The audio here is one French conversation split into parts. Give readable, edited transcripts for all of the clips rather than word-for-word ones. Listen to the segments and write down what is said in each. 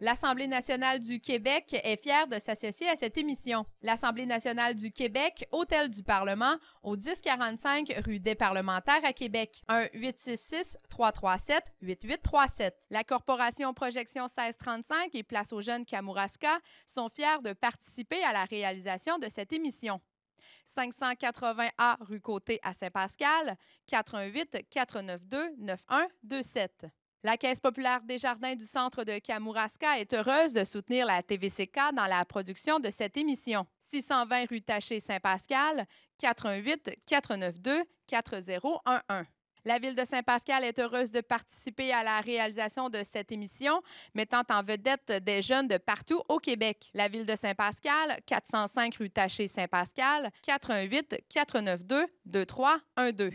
L'Assemblée nationale du Québec est fière de s'associer à cette émission. L'Assemblée nationale du Québec, Hôtel du Parlement, au 1045 rue des Parlementaires à Québec. 1-866-337-8837. La Corporation Projection 1635 et Place aux Jeunes Kamouraska sont fiers de participer à la réalisation de cette émission. 580A rue Côté à Saint-Pascal, 418-492-9127. La Caisse populaire Desjardins du centre de Kamouraska est heureuse de soutenir la TVCK dans la production de cette émission. 620 rue Taché Saint-Pascal, 418-492-4011. La Ville de Saint-Pascal est heureuse de participer à la réalisation de cette émission, mettant en vedette des jeunes de partout au Québec. La Ville de Saint-Pascal, 405 rue Taché Saint-Pascal, 418-492-2312.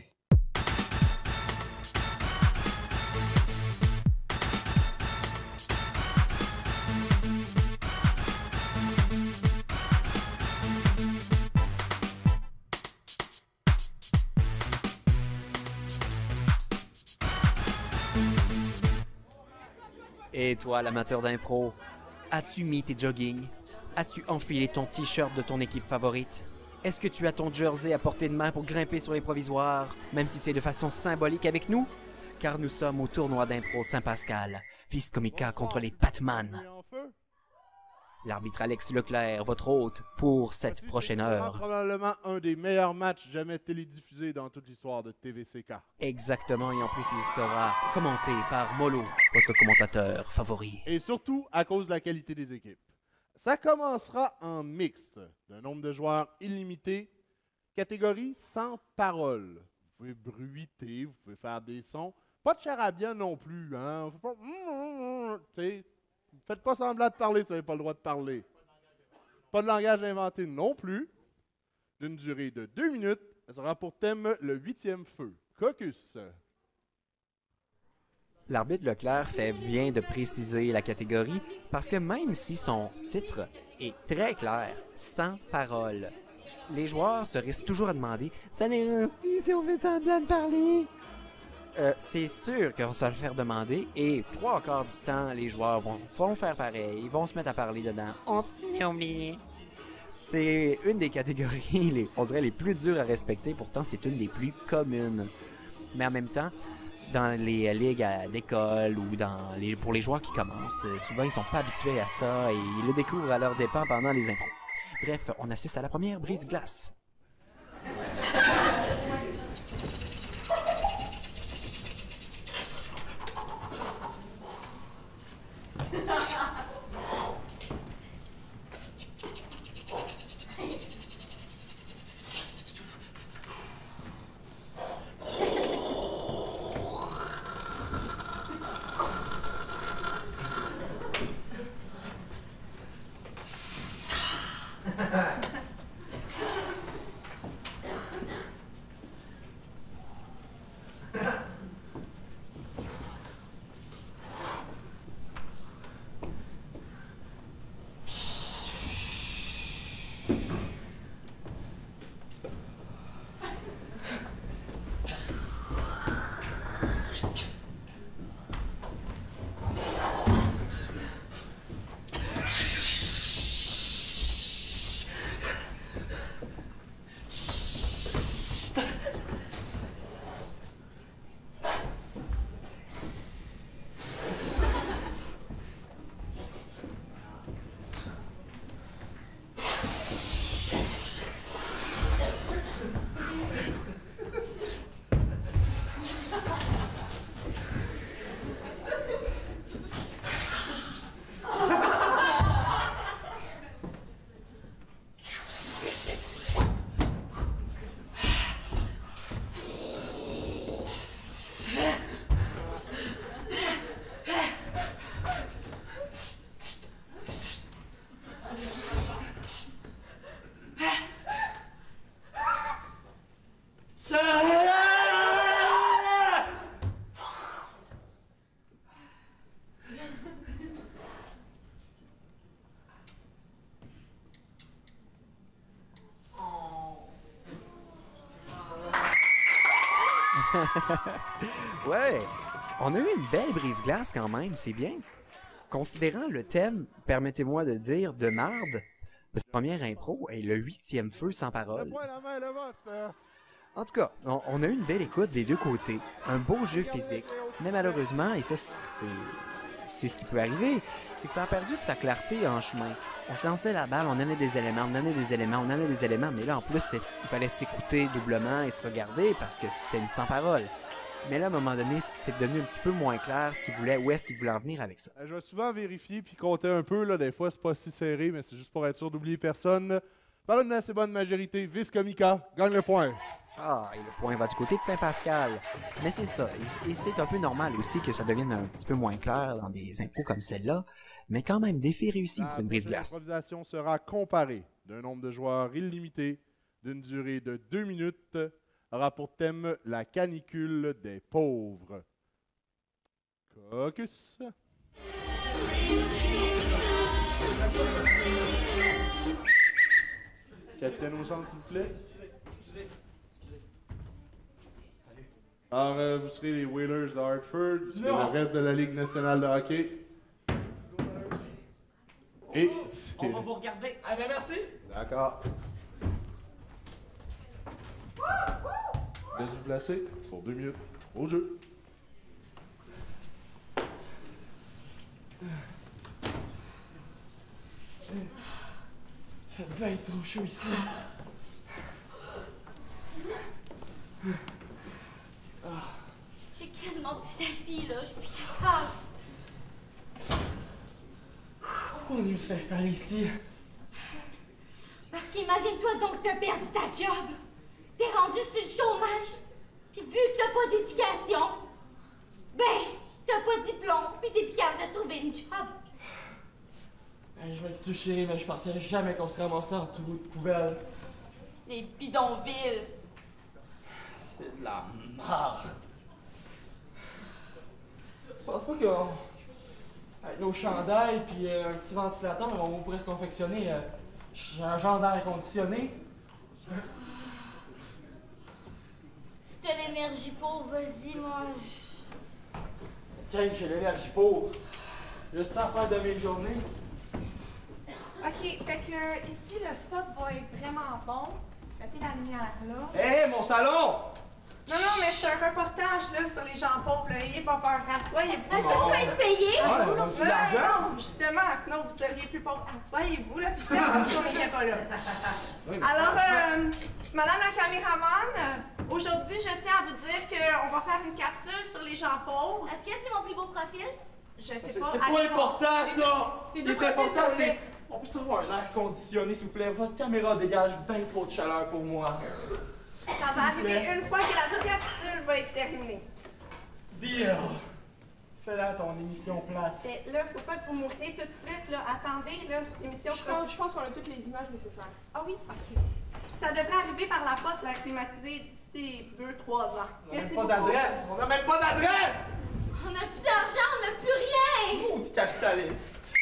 Et toi, l'amateur d'impro, as-tu mis tes joggings? As-tu enfilé ton t-shirt de ton équipe favorite? Est-ce que tu as ton jersey à portée de main pour grimper sur les provisoires, même si c'est de façon symbolique avec nous? Car nous sommes au tournoi d'impro Saint-Pascal, Fils Comica contre les Patman. L'arbitre Alex Leclerc, votre hôte, pour cette prochaine heure. Probablement un des meilleurs matchs jamais télédiffusés dans toute l'histoire de TVCK. Exactement, et en plus il sera commenté par Molo, votre commentateur favori. Et surtout à cause de la qualité des équipes. Ça commencera en mixte, d'un nombre de joueurs illimité, catégorie sans parole. Vous pouvez bruiter, vous pouvez faire des sons. Pas de charabia non plus, hein? Faut pas... Faites pas semblant de parler si vous n'avez pas le droit de parler. Pas de langage inventé non plus. D'une durée de 2 minutes, elle sera pour thème le 8e feu. Caucus. L'arbitre Leclerc fait bien de préciser la catégorie parce que même si son titre est très clair, sans parole, les joueurs se risquent toujours à demander « Ça dérange-tu si on fait semblant de parler? » C'est sûr qu'on va se le faire demander et 3/4 du temps, les joueurs vont faire pareil, ils vont se mettre à parler dedans. On s'est oublié. C'est une des catégories, on dirait, les plus dures à respecter, pourtant c'est une des plus communes. Mais en même temps, dans les ligues d'école ou pour les joueurs qui commencent, souvent ils sont pas habitués à ça et ils le découvrent à leurs dépens pendant les impros. Bref, on assiste à la première brise-glace. Ouais, on a eu une belle brise-glace quand même, c'est bien. Considérant le thème, permettez-moi de dire, de marde, cette première impro est le 8e feu sans parole. Le point, la main, le vote. En tout cas, on a eu une belle écoute des deux côtés, un beau jeu physique, mais malheureusement, et ça c'est ce qui peut arriver, c'est que ça a perdu de sa clarté en chemin. On se lançait la balle, on amenait des éléments, on amenait des éléments, on amenait des éléments, mais là en plus il fallait s'écouter doublement et se regarder parce que c'était une sans parole. Mais là, à un moment donné, c'est devenu un petit peu moins clair ce qu'il voulait, où est-ce qu'il voulait en venir avec ça. Je vais souvent vérifier puis compter un peu. Là, des fois, c'est pas si serré, mais c'est juste pour être sûr d'oublier personne. Par une assez bonne majorité, Vice Comica gagne le point. Ah, et le point va du côté de Saint-Pascal. Mais c'est ça, et c'est un peu normal aussi que ça devienne un petit peu moins clair dans des impros comme celle-là, mais quand même, défi réussi pour une brise-glace. L'improvisation sera comparée d'un nombre de joueurs illimité, d'une durée de 2 minutes, aura pour thème la canicule des pauvres. Caucus. Capitaine au centre, s'il vous plaît. Alors, vous serez les Whalers de Hartford, vous serez le reste de la Ligue nationale de hockey. Et On va vous regarder. Ah ben merci. D'accord. Laisse vous placer pour 2 minutes au jeu. Fait bien trop chaud ici. J'ai quasiment plus d'avis, là. Je suis plus capable. Pourquoi on est venu s'installer ici? Parce qu'imagine-toi donc que t'as perdu ta job. T'es rendu sur le chômage. Puis vu que t'as pas d'éducation, ben, t'as pas de diplôme, puis t'es plus capable de trouver une job. Je m'excuse chérie, mais je pensais jamais qu'on serait ramassé en tout bout de poubelle. Les bidonvilles. C'est de la merde. Tu penses pas qu'on... avec nos chandails puis un petit ventilateur, on pourrait se confectionner un genre d'air conditionné? Si t'as l'énergie pour, vas-y, moi. Tiens, j'ai l'énergie pour. Juste ça à faire de mes journées. OK, fait que ici, le spot va être vraiment bon. Mettez la lumière là. Hé, mon salon! Non, mais c'est un reportage là, sur les gens pauvres. Là. Ayez pas peur. Assoyez-vous. Est-ce qu'on peut être payé? Ah, on a-tu de l'argent? Non, justement, sinon vous seriez plus pauvre. Assoyez-vous, là, puis faites comme si on n'était pas là. Oui, mais Alors, franchement- Madame la caméraman, aujourd'hui, je tiens à vous dire qu'on va faire une capsule sur les gens pauvres. Est-ce que c'est mon plus beau profil? Je sais C'est pas. pas allez voir. important, ça! les Ce qui deux est important, profils sont c'est... On peut avoir un air conditionné, s'il vous plaît? Votre caméra dégage bien trop de chaleur pour moi. Ça va arriver une fois que la capsule va être terminée. Deal! Fais-la ton émission plate. Mais là, faut pas que vous mouriez tout de suite, là. Attendez, là, l'émission Je pense qu'on a toutes les images nécessaires. Ah oui? OK. Ça devrait arriver par la poste, là, climatisée d'ici 2-3 ans. On n'a même pas d'adresse! On n'a même pas d'adresse! On n'a plus d'argent, on n'a plus rien! Maudit capitaliste!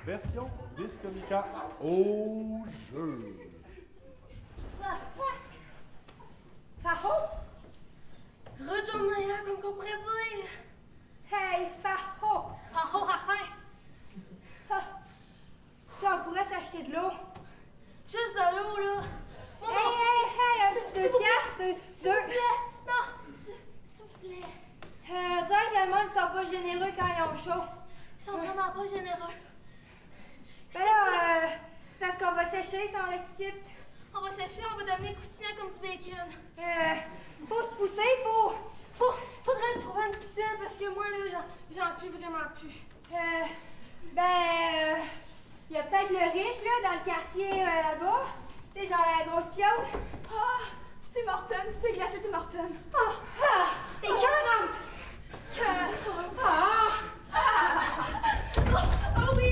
Version Vice Comica au jeu. Faho? Retourne comme qu'on pourrait dire. Hey, Faho! Faho, Rafin! Ça, on pourrait s'acheter de l'eau. Juste de l'eau, là. Hey, un petit 2 piastres, deux. S'il vous plaît. Non, s'il vous plaît. On dirait que le monde ne sont pas généreux quand ils ont chaud. Ils sont vraiment pas généreux. Ben là, c'est parce qu'on va sécher si on reste ici. On va sécher, on va devenir croustillant comme du bacon. Faut se pousser, Faudrait trouver une piscine parce que moi, là, j'en puis vraiment plus. Il y a peut-être le riche, là, dans le quartier là-bas. Tu sais, genre la grosse piole. Ah, c'était Morton, c'était glacé, c'était Morton. T'es 40! Ah oui!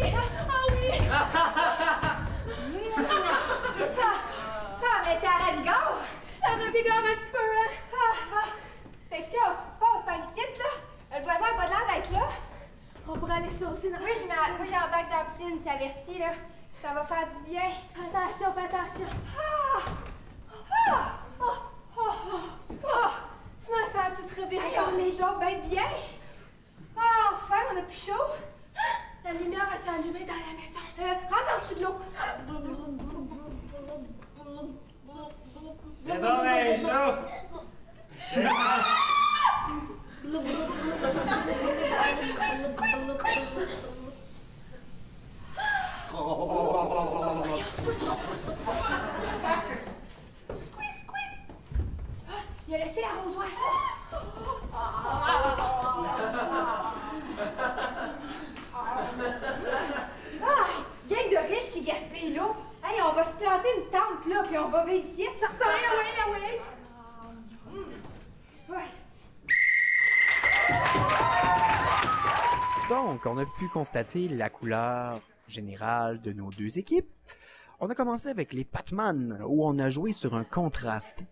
Mais c'est à la Vigor! Ça me dégomme un petit peu, hein? Fait que si on se passe par ici, là, le voisin a pas l'air d'être là. On pourrait aller saucer dans Moi, j'embarque dans la piscine, je t'avertis, là. Ça va faire du bien. Fais attention, fais attention. Je me sens toute viré. Hey, on est donc bien. Ah, enfin, on a plus chaud. La lumière s'est allumée dans la maison. Rentre en dessous de l'eau. C'est bon, ben, chaud! Il a laissé l'arrosoir. Gang de riches qui gaspillent l'eau. Hey, on va se planter une tente là, puis on va vivre ici. Certain, ouais. Ouais. Donc, on a pu constater la couleur générale de nos deux équipes. On a commencé avec les Pac-Man, où on a joué sur un contraste.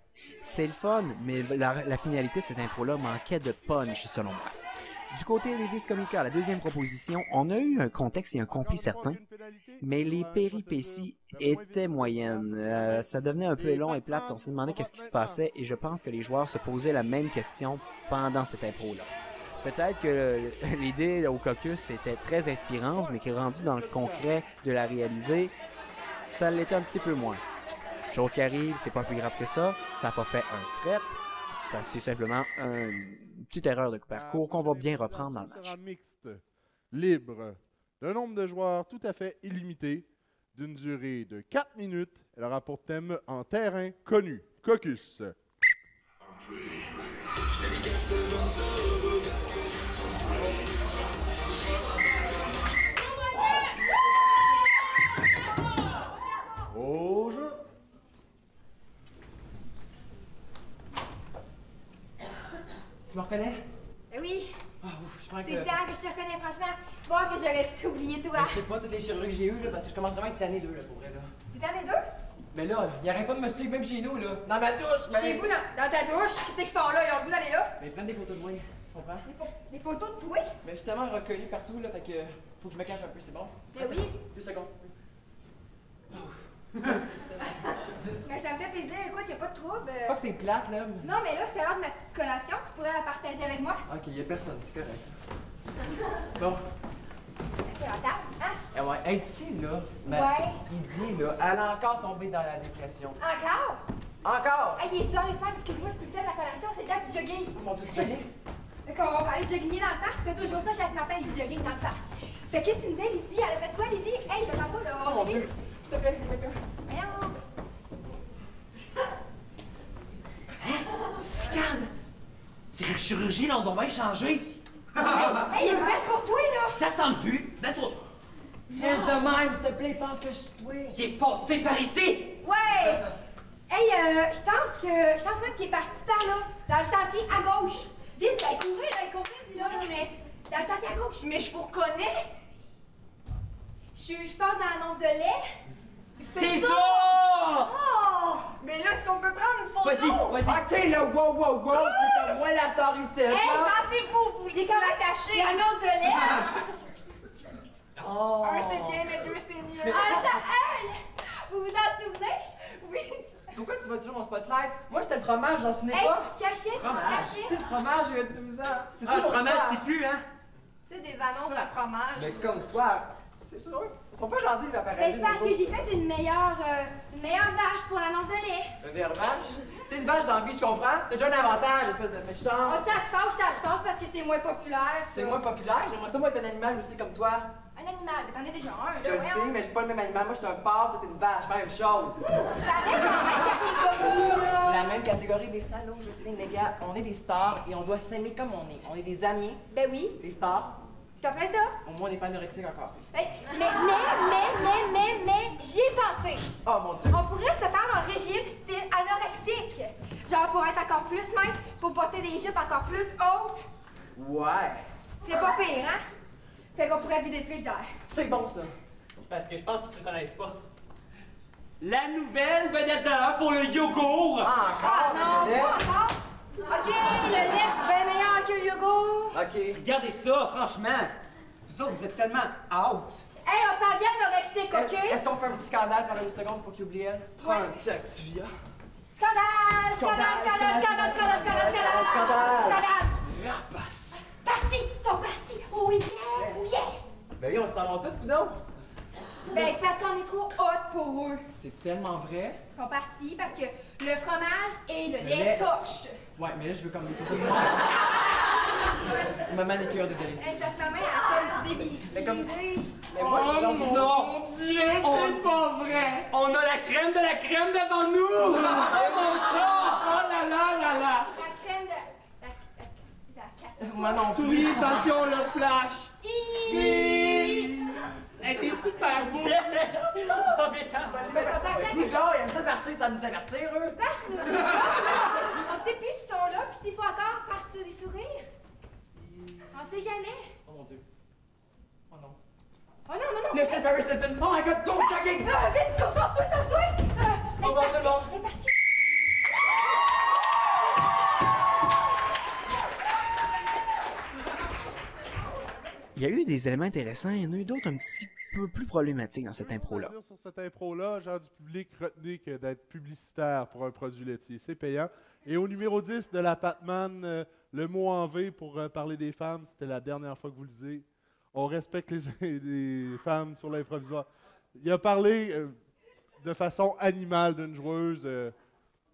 C'est le fun, mais la finalité de cette impro-là manquait de punch, selon moi. Du côté des Vis Comica, la deuxième proposition, on a eu un contexte et un conflit certain, mais les péripéties étaient moyennes. Ça devenait un peu long et plate, on se demandait qu'est-ce qui se passait, et je pense que les joueurs se posaient la même question pendant cette impro-là. Peut-être que l'idée au caucus était très inspirante, mais qui est rendue dans le concret de la réaliser, ça l'était un petit peu moins. Chose qui arrive, c'est pas plus grave que ça, ça n'a pas fait un fret, ça c'est simplement une petite erreur de parcours qu'on va bien reprendre dans le match. Sera mixte, libre, d'un nombre de joueurs tout à fait illimité, d'une durée de 4 minutes. Elle aura pour thème en terrain connu, caucus. Au jeu. Tu me reconnais? Eh oui, Ah, ouf, je prends que... c'est bien que je te reconnais, franchement. Bon, que j'aurais pu t'oublier, toi. Ben, je sais pas toutes les chirurgies que j'ai eues, là, parce que je commence vraiment à être tanné d'eux, là, pour vrai, là. T'es tanné d'eux? Mais là, ils arrêtent pas de me suivre, même chez nous, là. Dans ma douche, mais... Chez vous, dans ta douche, qu'est-ce qu'ils font là? Ils ont le goût d'aller là? Mais ils prennent des photos de moi, tu comprends? Des photos de toi? Mais je suis tellement reconnu partout, là, fait que... Faut que je me cache un peu, c'est bon? Ben oui. 2 secondes. Mais ça me fait plaisir, écoute, y'a pas de trouble. C'est pas que c'est plate, là. Non, mais là, c'était l'heure de ma petite collation, tu pourrais la partager avec moi. Ok, y'a personne, c'est correct. Bon. C'est la table, hein? Eh ouais, hey, tu sais, là, mais Ouais. il dit, là, elle a encore tombé dans la dépression. Encore? Encore! Hey, il est 10h05, excuse-moi, c'est plus le temps de la collation, c'est le temps du jogging. Mon Dieu, tu jogging? D'accord, on va aller jogginer dans le parc, je fais toujours ça chaque matin du jogging dans le parc. Fait que qu'est-ce que tu me disais, Lizzie? Elle a fait quoi, Lizzie? Hey, je t'entends pas, là. Oh mon Dieu! S'il te plaît, mets-toi. Voyons. Regarde! C'est la chirurgie, là, on doit bien changer! Hey, il est prêt pour toi, là! Ça sent plus! Mets-toi! Reste de même, s'il te plaît, pense que je suis toi. Il est passé par ici! Ouais! Hey, je pense même qu'il est parti par là, dans le sentier à gauche. Vite, allez courir, puis là, mais dans le sentier à gauche. Mais je vous reconnais! Je passe dans l'annonce de lait. C'est ça! Oh! Mais là, est-ce qu'on peut prendre une photo? Vas-y! Ok, là, wow, c'est comme moi la star ici. Hey, Pensez-vous, vous j'ai les quand même caché! l'annonce de lait. Oh! Un c'était bien, mais deux c'était mieux. Ah, ça, hey! Vous vous en souvenez? Oui! Pourquoi tu vas toujours mon spotlight? Moi, j'étais le fromage, j'en souvenais Hey, pas. tu te cachais, tu Fromage. te Tu sais, cachais. le fromage, j'ai eu 12 ans. C'est Ah, le toujours fromage, toi. t'es plus, hein? Tu sais, des annonces de fromage. Mais comme toi, c'est sûr. Ils sont pas gentils, la Ben, pareil. c'est parce que j'ai fait une meilleure vache pour l'annonce de lait. Une meilleure vache? T'es une vache dans la vie, je comprends. T'as déjà un avantage, espèce de méchant. Oh, ça se fâche parce que c'est moins populaire, ça. C'est moins populaire. J'aimerais ça, moi, être un animal aussi comme toi. Un animal, mais t'en es déjà un, là, Je le sais, mais je suis pas le même animal. Moi, je suis un porc, toi, t'es une vache. Même chose. Ça reste dans la même catégorie, là. La même catégorie des salauds, je sais, mais gars, on est des stars et on doit s'aimer comme on est. On est des amis, Ben oui, des stars. t'as plein ça? Au moins, on n'est pas anorexique encore. Ben, mais, j'y ai pensé. Oh mon Dieu. On pourrait se faire un régime style anorexique. Genre pour être encore plus mince, pour porter des jupes encore plus hautes. Ouais. C'est pas pire, hein? Fait qu'on pourrait vider le frigidaire. C'est bon, ça. Parce que je pense qu'ils te reconnaissent pas. La nouvelle vedette de l'heure pour le yogourt! Ah non, pas encore. OK, le lait, c'est bien meilleur que le yogourt. OK. Regardez ça, franchement! Vous autres, vous êtes tellement out! Hey, on s'en vient anorexique, OK? Est-ce qu'on fait un petit scandale pendant une seconde pour qu'il oublie elle? Prends un petit Activia. Scandale! Scandale! Scandale! Scandale! Scandale! Scandale! Scandale! Scandale! Scandale! Ben oui, on s'en rend tout, coudonc. Ben, c'est parce qu'on est trop hot pour eux. C'est tellement vrai. Ils sont partis parce que le fromage et le lait torchent. Ouais, mais là, je veux comme tout le monde. Ma manicure, désolé. Hey, ça se maman a comme débilité. Mais comme. Mais moi, Oh je mon Dieu, c'est pas vrai! On a la crème devant nous! Et mon sang! Oh là là là là! La crème de... La catch. Moi non plus. Souris, attention, le flash! Elle était super beau! Oh, putain! Coudonc, il aime ça partir, ça nous avertir, eux. Tu nous dis pas. On sait plus s'ils sont là, puis s'il faut encore faire des sourires. On sait jamais. Oh mon Dieu. Oh non. Oh non, non, non. Le chef Paris Hilton. Oh my god, go jogging! Vite, sauve-toi, sauve-toi. Au revoir tout le monde. Elle est partie. Il y a eu des éléments intéressants, il y en a eu d'autres un petit peu plus problématiques dans cette impro-là. Sur cette impro-là, genre du public, retenez que d'être publicitaire pour un produit laitier, c'est payant. Et au numéro 10 de la Patman, le mot en V pour parler des femmes, c'était la dernière fois que vous le disiez. On respecte les femmes sur l'improvisatoire. Il a parlé de façon animale d'une joueuse.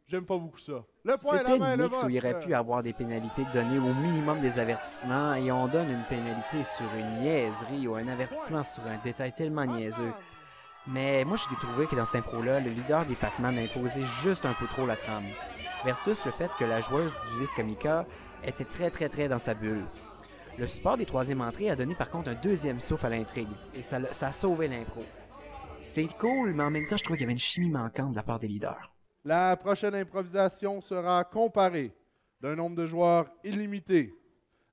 J'aime pas beaucoup ça. Le point, C'était la main, une le mix où il aurait pu avoir des pénalités données au minimum des avertissements et on donne une pénalité sur une niaiserie ou un avertissement sur un détail tellement niaiseux. Mais moi, j'ai trouvé que dans cette impro-là, le leader des Pac-Man imposait juste un peu trop la trame. Versus le fait que la joueuse du vice-comica était très dans sa bulle. Le support des troisième entrées a donné par contre un deuxième souffle à l'intrigue et ça a sauvé l'impro. C'est cool, mais en même temps, je trouve qu'il y avait une chimie manquante de la part des leaders. La prochaine improvisation sera comparée d'un nombre de joueurs illimité.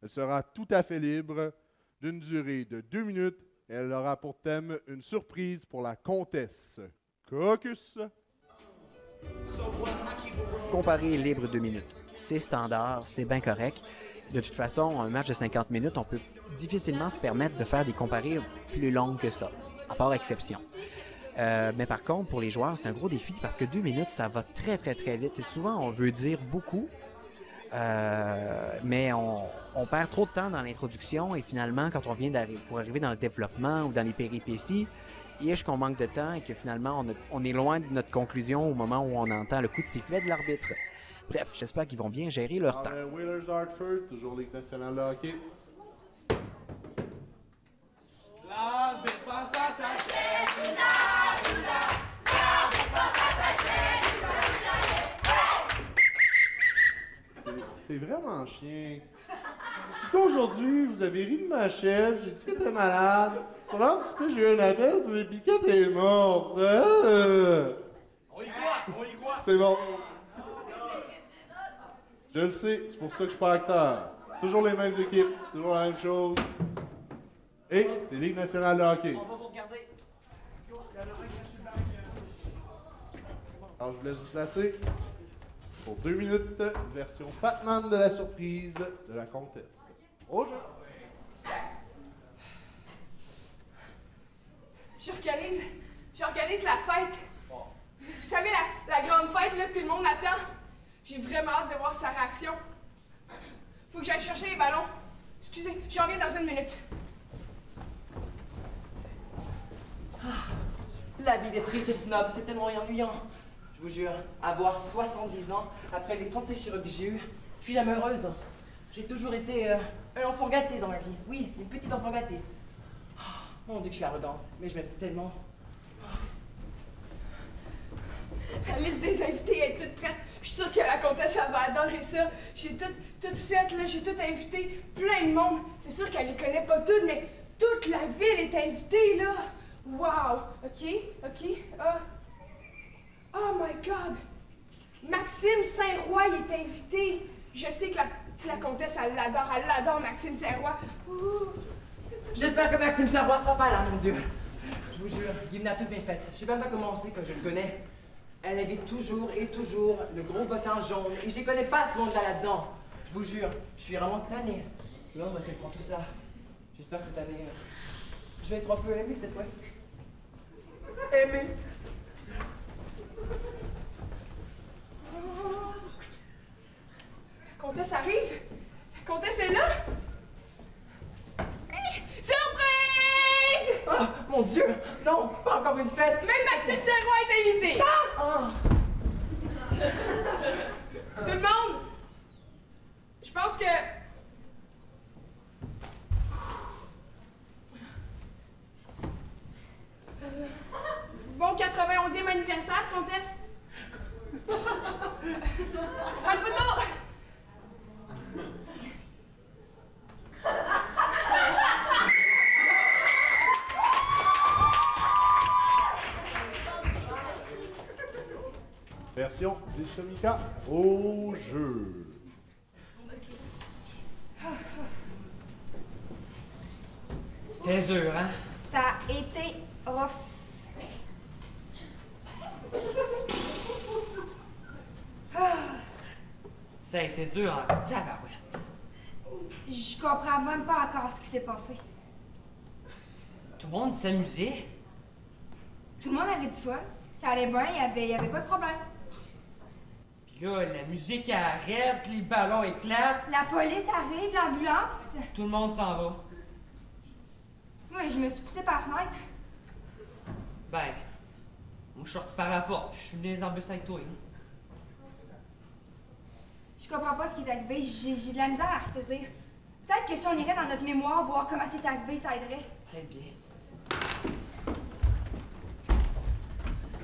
Elle sera tout à fait libre, d'une durée de 2 minutes. Et elle aura pour thème une surprise pour la comtesse. Caucus. Comparer libre 2 minutes. C'est standard, c'est bien correct. De toute façon, un match de 50 minutes, on peut difficilement se permettre de faire des comparées plus longues que ça, à part exception. Mais par contre, pour les joueurs, c'est un gros défi parce que 2 minutes, ça va très vite. Et souvent, on veut dire beaucoup, mais on perd trop de temps dans l'introduction et finalement, quand on vient pour arriver dans le développement ou dans les péripéties, qu'on manque de temps et que finalement, on est loin de notre conclusion au moment où on entend le coup de sifflet de l'arbitre. Bref, j'espère qu'ils vont bien gérer leur temps. Whalers Hartford, toujours Ligue nationale de hockey. La dépasse à sa chaise. C'est vraiment chien. Puis aujourd'hui, vous avez ri de ma chef, j'ai dit que t'es malade. Sur l'heure du souper, j'ai eu un appel, mais Biquette est morte. On y croit. C'est bon. Je le sais, c'est pour ça que je suis pas acteur. Toujours les mêmes équipes, toujours la même chose. Et c'est Ligue nationale de hockey. On va vous regarder. Alors je vous laisse vous placer pour 2 minutes, version Pac-Man de la surprise de la comtesse. Au jeu! J'organise la fête. Vous savez, la grande fête là, que tout le monde attend. J'ai vraiment hâte de voir sa réaction. Faut que j'aille chercher les ballons. Excusez, j'en viens dans 1 minute. La vie des tristes et snobs, c'est tellement ennuyant. Je vous jure, avoir 70 ans, après les 36 chirurgies que j'ai eues, je suis jamais heureuse. J'ai toujours été un enfant gâté dans ma vie. Oui, une petite enfant gâtée. On dit que je suis arrogante, mais je m'aime tellement. La liste des invités est toute prête. Je suis sûre que la comtesse, elle va adorer ça. J'ai tout fait, là. J'ai tout invité. Plein de monde. C'est sûr qu'elle les connaît pas toutes, mais toute la ville est invitée, là. Wow! OK. Oh my God! Maxime Saint-Roi, il est invité. Je sais que la comtesse, elle l'adore, Maxime Saint-Roi. Ouh. J'espère que Maxime Saint-Roi sera pas là, mon Dieu. Je vous jure, il venait à toutes mes fêtes. Je sais même pas comment c'est que je le connais. Elle invite toujours et toujours le gros bottin jaune. Et je connais pas ce monde-là là-dedans. Je vous jure, je suis vraiment tannée. Non, moi, c'est pour tout ça. J'espère que cette année, je vais être un peu aimée cette fois-ci. Aimée. La comtesse arrive. La comtesse est là. Hey, surprise! une fête. Même Maxime Serrois est invité! Ah! Tout le monde, je pense que... Bon 91e anniversaire, Comtesse. Une photo! Version Discomica au jeu. C'était dur, hein? Ça a été rough. Ça a été dur en tabarouette. Je comprends même pas encore ce qui s'est passé. Tout le monde s'amusait. Tout le monde avait du fun. Ça allait bien, il y avait pas de problème. Puis là, la musique arrête, les ballons éclatent. La police arrive, l'ambulance. Tout le monde s'en va. Oui, je me suis poussée par la fenêtre. Ben, moi je suis sorti par la porte, je suis venu dans les embusses avec toi. Je comprends pas ce qui est arrivé. J'ai de la misère à ressaisir. Peut-être que si on irait dans notre mémoire voir comment c'est arrivé, ça aiderait. Peut-être bien.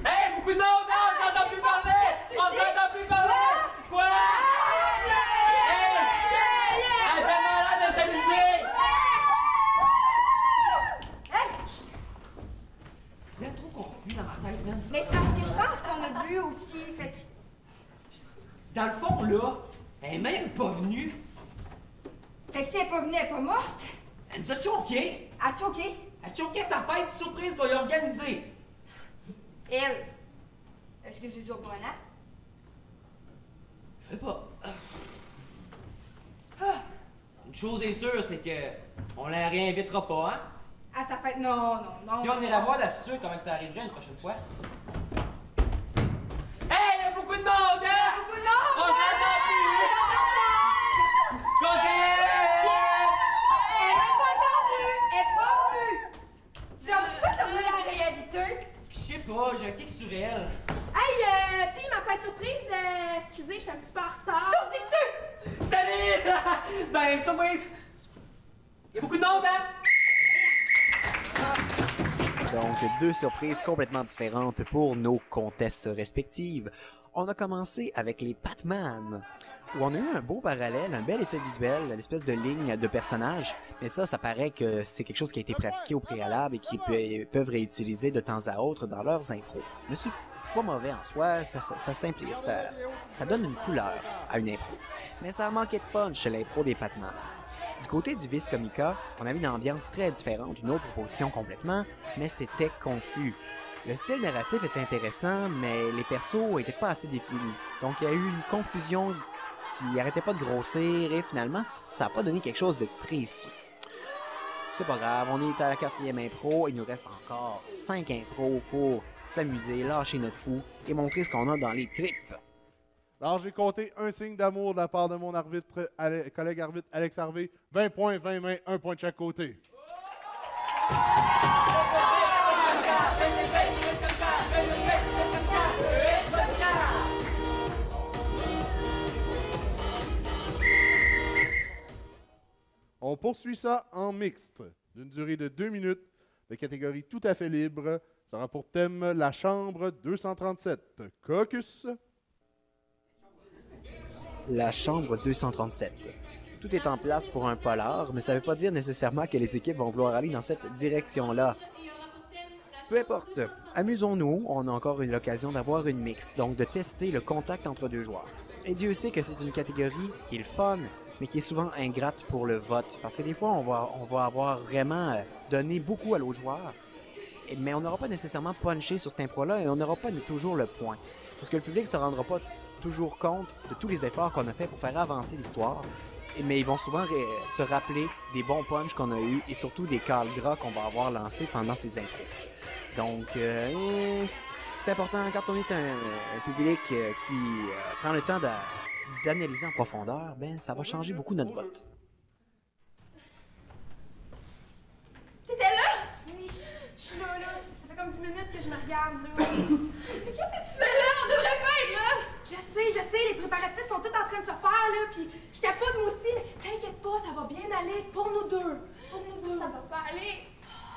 Hey, beaucoup de monde! On s'entend plus parler! On s'entend plus parler! Quoi? Hey! Elle était malade de s'amuser! Hey! Je suis trop confus dans ma tête, man. Mais c'est parce que je pense qu'on a bu aussi, fait que... Dans le fond, là, elle est même pas venue. Fait que si elle est pas venue, elle est pas morte. Elle nous a choqué. Elle a choqué. Elle a choqué sa fête surprise qu'on lui a organisée. Elle, est-ce que c'est surprenant? Je sais pas. Ah, Une chose est sûre, c'est que on la réinvitera pas, hein? à sa fête, non. Si on irait voir la future, comment que ça arriverait une prochaine fois? Hey, y a beaucoup de monde, hein? Beaucoup de monde! On s'entend plus! Côté! Elle m'a pas entendue! Elle est pas venue! Pourquoi t'as voulu la réinviter? Je sais pas, j'ai un kick sur elle. Hey, puis ma fête surprise, excusez, je suis un petit peu en retard. Sortis-tu! Salut! Ben, surprise! Y a beaucoup de monde, hein? Donc, deux surprises complètement différentes pour nos comtesses respectives. On a commencé avec les Batman, où on a eu un beau parallèle, un bel effet visuel, une espèce de ligne de personnages. Mais ça paraît que c'est quelque chose qui a été pratiqué au préalable et qu'ils peuvent réutiliser de temps à autre dans leurs impros. Mais c'est pas mauvais en soi, ça simplifie, ça donne une couleur à une impro. Mais ça manquait de punch chez l'impro des Batman. Du côté du Vice Comica, on avait une ambiance très différente, une autre proposition complètement, mais c'était confus. Le style narratif était intéressant, mais les persos étaient pas assez définis. Donc il y a eu une confusion qui arrêtait pas de grossir et finalement ça n'a pas donné quelque chose de précis. C'est pas grave, on est à la 4e impro, il nous reste encore 5 impros pour s'amuser, lâcher notre fou et montrer ce qu'on a dans les tripes. Alors, j'ai compté un signe d'amour de la part de mon arbitre, collègue arbitre Alex Harvey. 20 points, 20 mains, 1 point de chaque côté. On poursuit ça en mixte, d'une durée de 2 minutes, de catégorie tout à fait libre. Ça aura pour thème la chambre 237. Caucus. La chambre 237. Tout est en place pour un polar, mais ça ne veut pas dire nécessairement que les équipes vont vouloir aller dans cette direction-là. Peu importe, amusons-nous, on a encore eu l'occasion d'avoir une mixte, donc de tester le contact entre deux joueurs. Et Dieu sait que c'est une catégorie qui est le fun, mais qui est souvent ingrate pour le vote, parce que des fois on va avoir vraiment donné beaucoup à l'autre joueur, mais on n'aura pas nécessairement punché sur cette impro-là et on n'aura pas toujours le point. Parce que le public ne se rendra pas toujours compte de tous les efforts qu'on a fait pour faire avancer l'histoire, mais ils vont souvent se rappeler des bons punchs qu'on a eus et surtout des cals gras qu'on va avoir lancés pendant ces impros. Donc, c'est important quand on est un public qui prend le temps d'analyser en profondeur, ben ça va changer beaucoup notre vote. T'étais là? Oui, je suis là. Ça fait comme 10 minutes que que je me regarde, là. Mais qu'est-ce que tu fais là? On devrait pas être là! Je sais, les préparatifs sont tous en train de se faire, là, puis je capote moi aussi, mais t'inquiète pas, ça va bien aller pour nous deux. Pour nous deux. Ça va pas aller.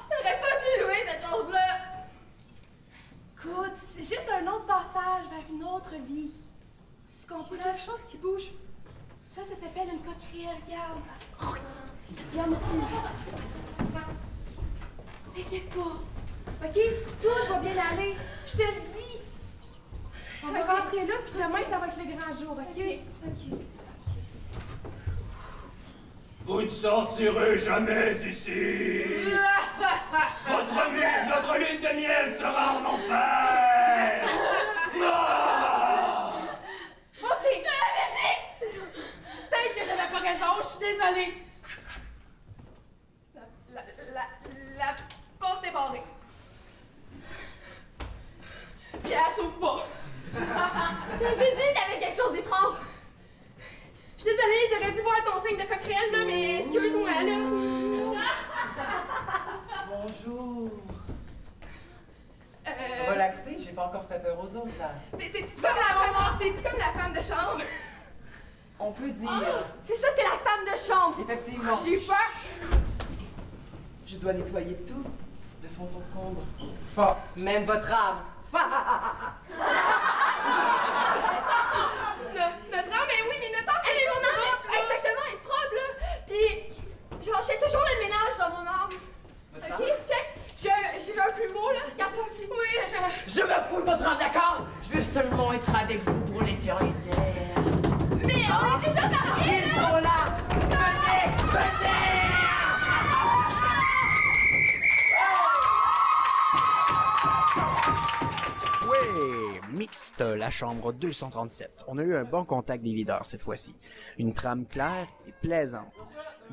T'aurais pas dû louer cette chose-là! Écoute, c'est juste un autre passage vers une autre vie. Tu comprends? Il y a quelque chose qui bouge. Ça s'appelle une coquerelle, regarde. Regarde, t'inquiète pas. OK? Tout va bien aller. Je te le dis. On va rentrer là, puis demain, ça va être le grand jour, OK? OK. Vous ne sortirez jamais d'ici. Notre lune de miel sera en enfer. Ah! OK. Peut-être que j'avais pas raison, je suis désolée. La porte est barrée. Puis elle s'ouvre pas. J'avais dit qu'il y avait quelque chose d'étrange. Je suis désolée, j'aurais dû voir ton signe de coquerelle, là, mais excuse-moi, là. Bonjour. Relaxez, j'ai pas encore fait peur aux autres, là. T'es-tu comme la maman? T'es-tu comme la femme de chambre? On peut dire... C'est ça, t'es la femme de chambre! Effectivement. J'ai eu peur! Je dois nettoyer tout, de fond en comble. Fort. Même votre âme. Notre âme, mais oui, mais notre âme, elle est mon âme! Exactement, elle est propre, là! Puis, genre, je fais toujours le ménage dans mon âme. OK, check! J'ai un plumeau, là. Regarde-toi aussi. Oui, Je me fous de votre âme, d'accord? Je veux seulement être avec vous pour l'éternité. Mais on est déjà mariés, Ils sont là! Venez! Venez! Ouais, mixte, la chambre 237. On a eu un bon contact des leaders cette fois-ci. Une trame claire et plaisante.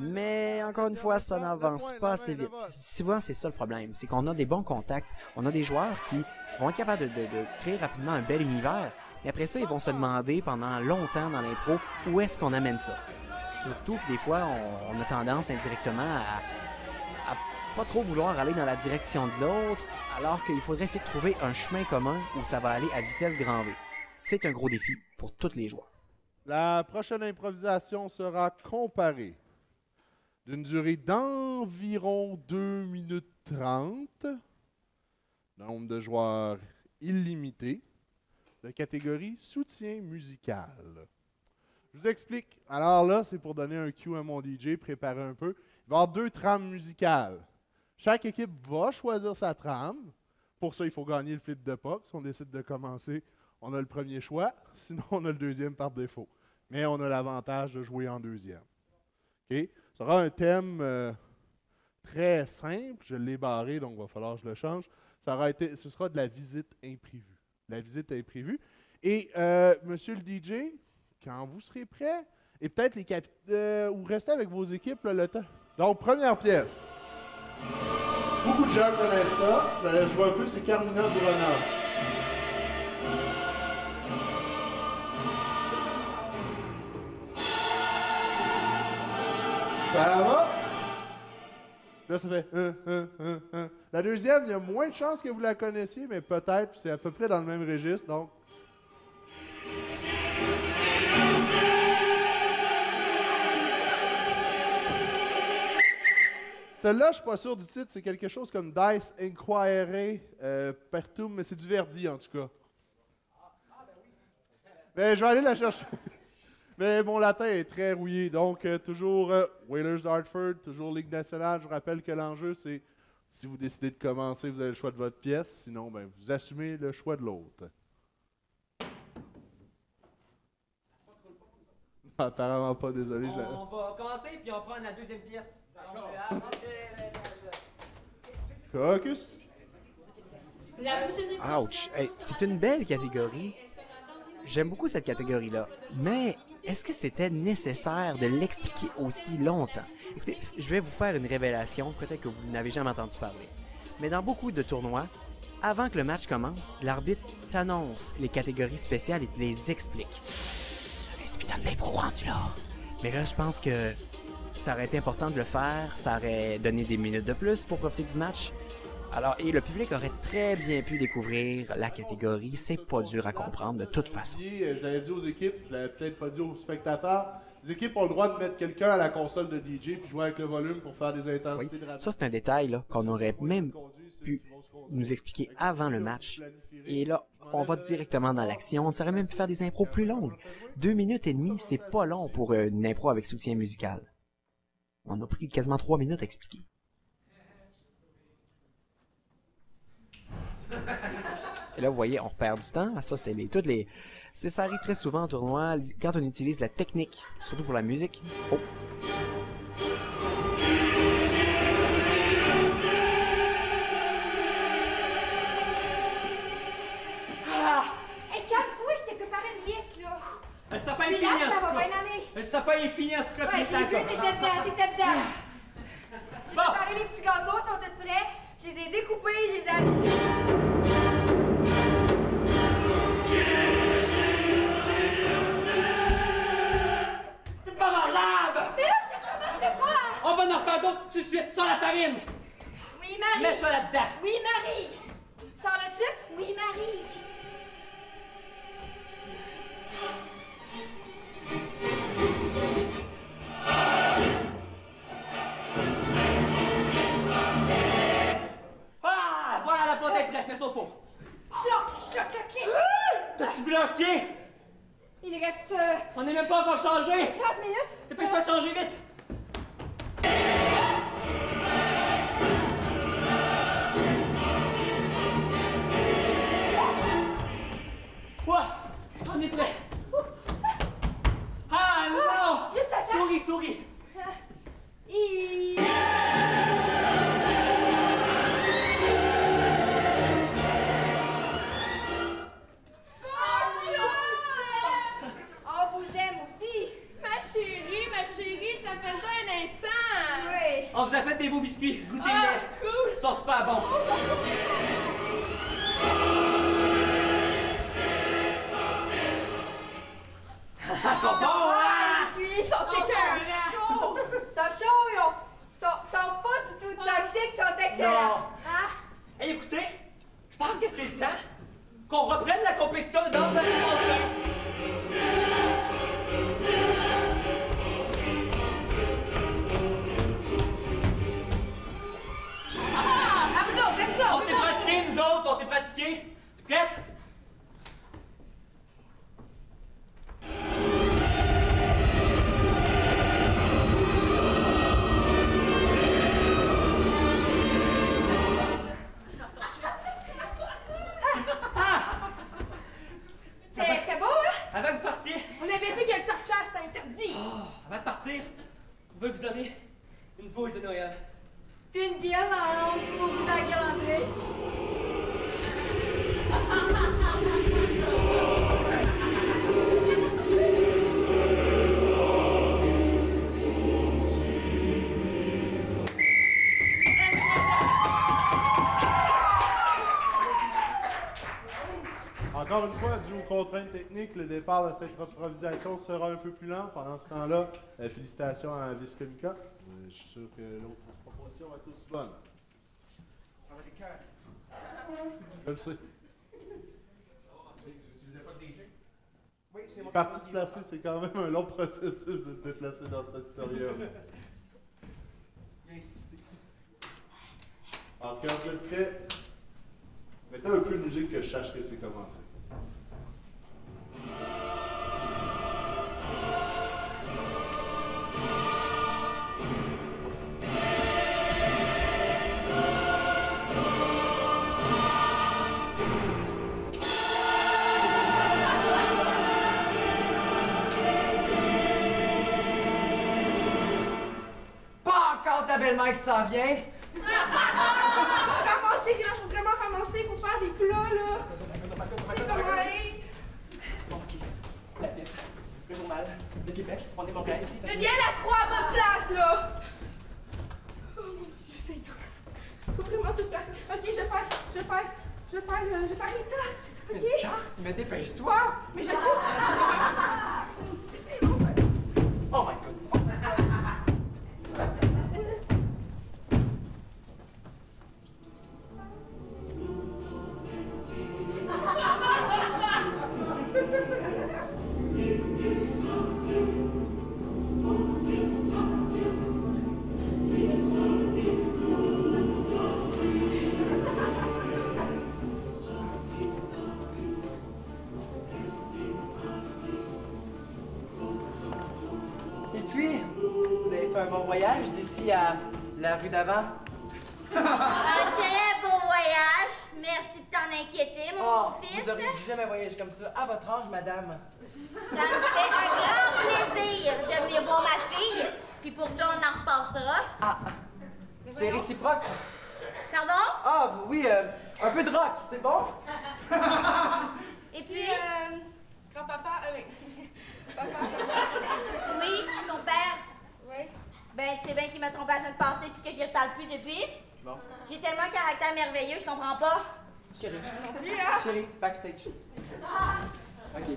Mais encore une fois, ça n'avance pas assez vite. Souvent, c'est ça le problème. C'est qu'on a des bons contacts. On a des joueurs qui vont être capables de créer rapidement un bel univers. Et après ça, ils vont se demander pendant longtemps dans l'impro où est-ce qu'on amène ça. Surtout que des fois, on a tendance indirectement à pas trop vouloir aller dans la direction de l'autre, alors qu'il faudrait essayer de trouver un chemin commun où ça va aller à vitesse grand V. C'est un gros défi pour tous les joueurs. La prochaine improvisation sera comparée d'une durée d'environ 2 minutes 30, nombre de joueurs illimité, de catégorie soutien musical. Je vous explique. Alors là, c'est pour donner un cue à mon DJ, préparer un peu. Il va y avoir 2 trames musicales. Chaque équipe va choisir sa trame. Pour ça, il faut gagner le flip de puck. Si on décide de commencer, on a le premier choix. Sinon, on a le deuxième par défaut. Mais on a l'avantage de jouer en deuxième. OK? Ça sera un thème très simple. Je l'ai barré, donc il va falloir que je le change. Ce sera de la visite imprévue. La visite imprévue. Et, monsieur le DJ, quand vous serez prêt, et peut-être ou restez avec vos équipes là, le temps. Donc, première pièce. Beaucoup de gens connaissent ça. Vous allez jouer un peu, c'est Carmina Burana. Ça va? Là, ça fait La deuxième, il y a moins de chances que vous la connaissiez, mais peut-être, c'est à peu près dans le même registre, donc. Celle-là, je ne suis pas sûr du titre, c'est quelque chose comme Dice Inquiry Pertum, mais c'est du Verdi en tout cas. Ben, je vais aller la chercher. Mais mon latin est très rouillé, donc toujours Whalers Hartford, toujours Ligue nationale. Je vous rappelle que l'enjeu, c'est si vous décidez de commencer, vous avez le choix de votre pièce, sinon, ben, vous assumez le choix de l'autre. Apparemment pas, désolé. On va commencer, puis on prend la deuxième pièce. Caucus. Ouch! Hey, c'est une belle catégorie. J'aime beaucoup cette catégorie-là. Mais est-ce que c'était nécessaire de l'expliquer aussi longtemps? Écoutez, je vais vous faire une révélation, peut-être que vous n'avez jamais entendu parler. Mais dans beaucoup de tournois, avant que le match commence, l'arbitre t'annonce les catégories spéciales et te les explique. C'est putain de l'impro rendu là. Mais là, je pense que ça aurait été important de le faire, ça aurait donné des minutes de plus pour profiter du match. Alors, et le public aurait très bien pu découvrir la catégorie. C'est pas dur à comprendre de toute façon. Je l'avais dit aux équipes, je l'avais peut-être pas dit aux spectateurs. Les équipes ont le droit de mettre quelqu'un à la console de DJ puis jouer avec le volume pour faire des intensités de radio. Ça, c'est un détail là, qu'on aurait même pu nous expliquer avant le match. Et là, on va directement dans l'action. On saurait même pu faire des impros plus longues. 2 minutes et demie, c'est pas long pour une impro avec soutien musical. On a pris quasiment 3 minutes à expliquer. Et là, vous voyez, on perd du temps. Ça, c'est ça arrive très souvent en tournoi quand on utilise la technique, surtout pour la musique. Oh! Hey, calme-toi, je t'ai préparé une liste, là. Le sapin est Suis fini, là, en ça tout va cas. bien aller. Le sapin est fini, en tout cas. Ouais, puis j'ai ça vu, compte. t'étais dedans. J'ai Bon. préparé les petits gâteaux, ils sont tous prêts. Je les ai découpés, je les ai... C'est pas mangeable! Mais là, je recommencerai pas! On va en refaire d'autres tout de suite, sans la farine! Oui, Marie! Mets ça là-dedans! Oui, Marie! Sans le sucre? Oui, Marie! Ah! Voilà, la pâte est prête, mets ça au four! Choc! T'as-tu bloqué? Il reste... On n'est même pas encore changé! 30 minutes? Dépêche-toi de changer vite! Ouah! On est prêt! Ah non! Juste attends! Souris! On vous aime aussi! Ma chérie, ça faisait un instant! Oui! On vous a fait des beaux biscuits, goûtez-les! Ah, cool! Ils sont super bons! Ils sont bons, hein? Ils sont écœurants! Ils sont chauds, là! Ils sont pas du tout toxiques, ils sont excellents! Non. Hein? Hey, écoutez, je pense que c'est le temps qu'on reprenne la compétition de danse alimentaire. À vous autres, On s'est pratiqué, nous autres, on s'est pratiqué. T'es prête? C'était beau, là? Avant que vous partiez, On avait dit que le torchage c'était interdit! avant de partir, on veut vous donner une boule de Noël. Puis une guirlande pour vous enguirlander. Encore une fois, dû aux contraintes techniques, le départ de cette improvisation sera un peu plus lent. Pendant ce temps-là, félicitations à Viscomica. Je suis sûr que l'autre proposition va être aussi bonne. Je le sais. Parti se placer, c'est quand même un long processus de se déplacer dans cet auditorium. Alors, quand vous êtes prêts, mettez un peu de musique que je sache que c'est commencé. Pas encore ta belle-mère qui s'en vient. Ramasser, là, faut vraiment ramasser, faut faire des plats, là! C'est comment aller? Bon, ok. La pipe. Le journal de Québec. On est Montréal ici. Mets bien la croix à votre place, là! Oh mon Dieu Seigneur! Faut vraiment tout placer. Ok, je vais faire les tartes! Ok? Une carte? Mais dépêche-toi! Mais je sais! C'est bien long, ça. Oh my god. puis à la rue d'avant. Un très beau voyage. Merci de t'en inquiéter, mon beau fils. Vous auriez jamais voyagé comme ça. À votre âge, madame. Ça me fait un grand plaisir de venir voir ma fille. Puis pour toi, on en repassera. Ah, c'est réciproque. Pardon? Ah, oui, un peu de rock, c'est bon? Et puis... Grand-papa avec... Papa. Oui, ton père. Oui. Ben, tu sais bien qu'il m'a trompé la semaine passée puis que j'y reparle plus depuis. Bon. J'ai tellement un caractère merveilleux, je comprends pas. Chérie. Non plus, hein? Chérie, backstage. OK.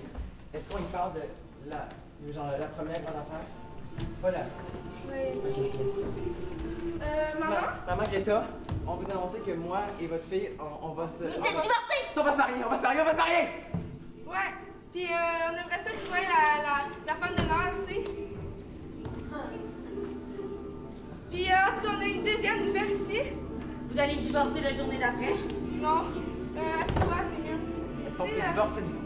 Est-ce qu'on y parle de la première grande affaire? Voilà. Oui. OK, c'est bon. Maman? Maman Greta, on vous a annoncé que moi et votre fille, on va se... Vous êtes divorcés! On va se marier, on va se marier, on va se marier! Ouais. Puis on aimerait ça que tu sois la femme d'honneur, tu sais. Puis en tout cas, on a une deuxième nouvelle ici. Vous allez divorcer la journée d'après? Non. Assieds-toi, c'est mieux. Est-ce qu'on peut divorcer de vous?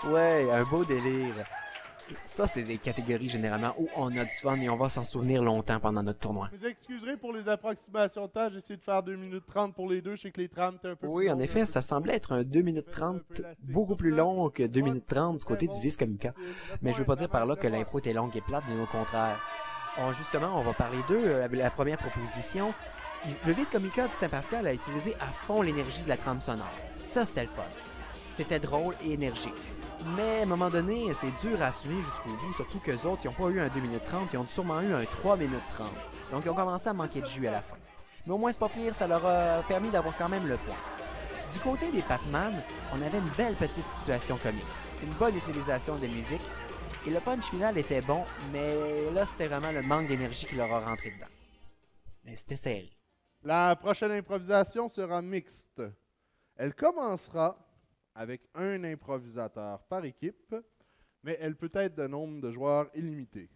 Ouais, un beau délire. Ça, c'est des catégories généralement où on a du fun et on va s'en souvenir longtemps pendant notre tournoi. Vous excuserez pour les approximations de temps, j'ai essayé de faire 2 minutes 30 pour les deux, je sais que les trames étaient un peu Oui, plus en longues, effet, ça semblait être un 2 minutes 30 beaucoup plus long que 2 minutes 30 du côté du Vice-Comica. Mais je veux pas dire par là que l'impro était longue et plate, mais au contraire. Justement, on va parler d'eux. La première proposition, le Vice-Comica de Saint-Pascal a utilisé à fond l'énergie de la trame sonore. Ça, c'était le fun. C'était drôle et énergique. Mais à un moment donné, c'est dur à assumer jusqu'au bout, surtout qu'eux autres, ils n'ont pas eu un 2 minutes 30, ils ont sûrement eu un 3 minutes 30. Donc, ils ont commencé à manquer de jus à la fin. Mais au moins, c'est pas pire, ça leur a permis d'avoir quand même le point. Du côté des Pac-Man, on avait une belle petite situation comique, une bonne utilisation de musique, et le punch final était bon, mais là, c'était vraiment le manque d'énergie qui leur a rentré dedans. Mais c'était serré. La prochaine improvisation sera mixte. Elle commencera avec un improvisateur par équipe, mais elle peut être de nombre de joueurs illimité,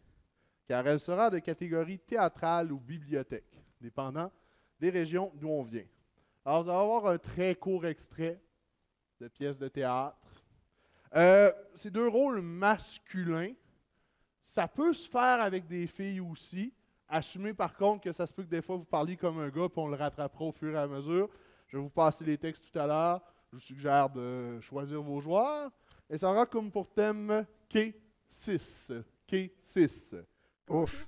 car elle sera de catégorie théâtrale ou bibliothèque, dépendant des régions d'où on vient. Alors, vous allez avoir un très court extrait de pièces de théâtre. C'est 2 rôles masculins. Ça peut se faire avec des filles aussi. Assumez par contre que ça se peut que des fois vous parliez comme un gars, puis on le rattrapera au fur et à mesure. Je vais vous passer les textes tout à l'heure. Je vous suggère de choisir vos joueurs. Et ça aura comme pour thème K6. K6. Ouf.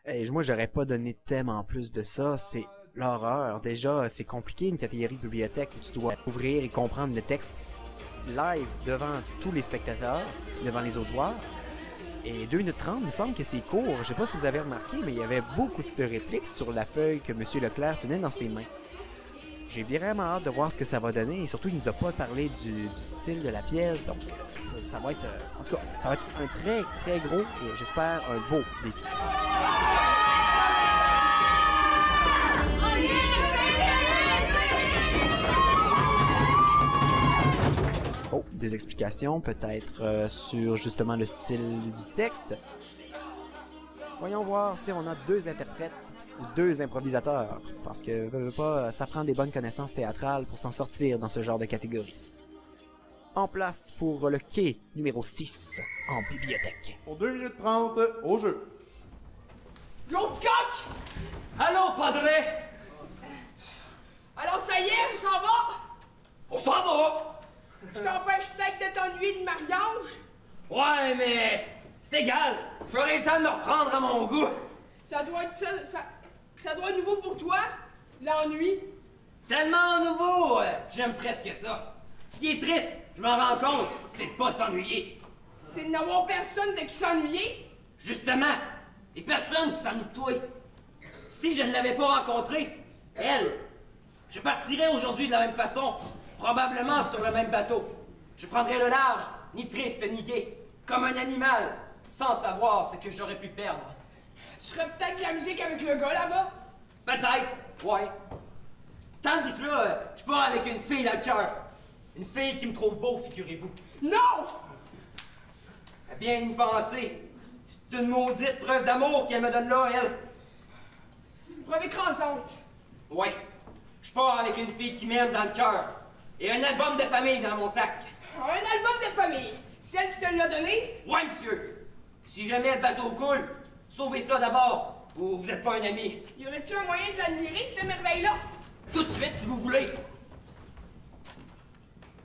Hey, moi, j'aurais pas donné de thème en plus de ça. C'est l'horreur. Déjà, c'est compliqué une catégorie de bibliothèque où tu dois ouvrir et comprendre le texte live devant tous les spectateurs, devant les autres joueurs. Et 2 minutes 30, il me semble que c'est court. Je sais pas si vous avez remarqué, mais il y avait beaucoup de répliques sur la feuille que M. Leclerc tenait dans ses mains. J'ai vraiment hâte de voir ce que ça va donner et surtout il nous a pas parlé du style de la pièce, donc ça va être, en tout cas, ça va être un très très gros et j'espère un beau défi. Oh, des explications peut-être sur justement le style du texte. Voyons voir si on a 2 interprètes ou 2 improvisateurs, parce que ça prend des bonnes connaissances théâtrales pour s'en sortir dans ce genre de catégorie. En place pour le quai numéro 6 en bibliothèque. Pour 2 minutes 30, au jeu. Joe Coq! Allô, Padre! Alors ça y est, on s'en va! On s'en va! Je t'empêche peut-être de t'ennuyer de mariage? Ouais, mais c'est égal. J'aurai le temps de me reprendre à mon goût. Ça doit être ça doit être nouveau pour toi, l'ennui. Tellement nouveau, j'aime presque ça. Ce qui est triste, je m'en rends compte, c'est de pas s'ennuyer. C'est de n'avoir personne de qui s'ennuyer? Justement, et personne qui s'ennuie de toi. Si je ne l'avais pas rencontrée, elle, je partirais aujourd'hui de la même façon, probablement sur le même bateau. Je prendrais le large, ni triste ni gai, comme un animal, sans savoir ce que j'aurais pu perdre. Tu ferais peut-être de la musique avec le gars là-bas? Peut-être, ouais. Tandis que là, je pars avec une fille dans le cœur. Une fille qui me trouve beau, figurez-vous. Non! bien y penser. C'est une maudite preuve d'amour qu'elle me donne là, elle. Preuve écrasante. Ouais. Je pars avec une fille qui m'aime dans le cœur. Et un album de famille dans mon sac. Un album de famille. Celle qui te l'a donné? Ouais, monsieur. Si jamais le bateau coule, sauvez ça d'abord, ou vous êtes pas un ami. Y aurait-tu un moyen de l'admirer, cette merveille-là? Tout de suite, si vous voulez.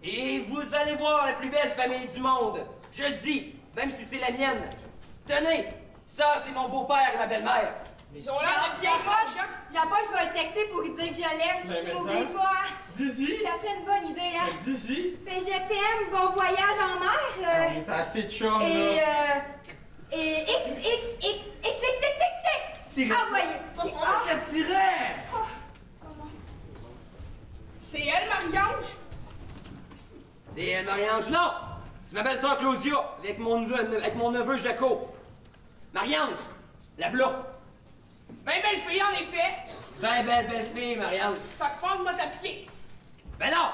Et vous allez voir la plus belle famille du monde. Je le dis, même si c'est la mienne. Tenez, ça, c'est mon beau-père et ma belle-mère. Ils ont l'air de bien proches. Jean-Paul, je vais le texter pour lui dire que je l'aime, puis tu m'oublies pas. Hein? Dis-y. Ça serait une bonne idée, hein? Dis-y. Ben, je t'aime, bon voyage en mer. T'es assez chum, Et, là. Et XXXXXXXX. Envoyez. Je tirais. C'est elle, Marie-Ange? C'est elle, Marie-Ange? Non! C'est ma belle-sœur Claudia, avec mon neveu Jaco. Marie-Ange, la v'là. Ben belle fille, en effet. Ben belle fille, Marie-Ange. Fait que pense m'a piqué. Ben non!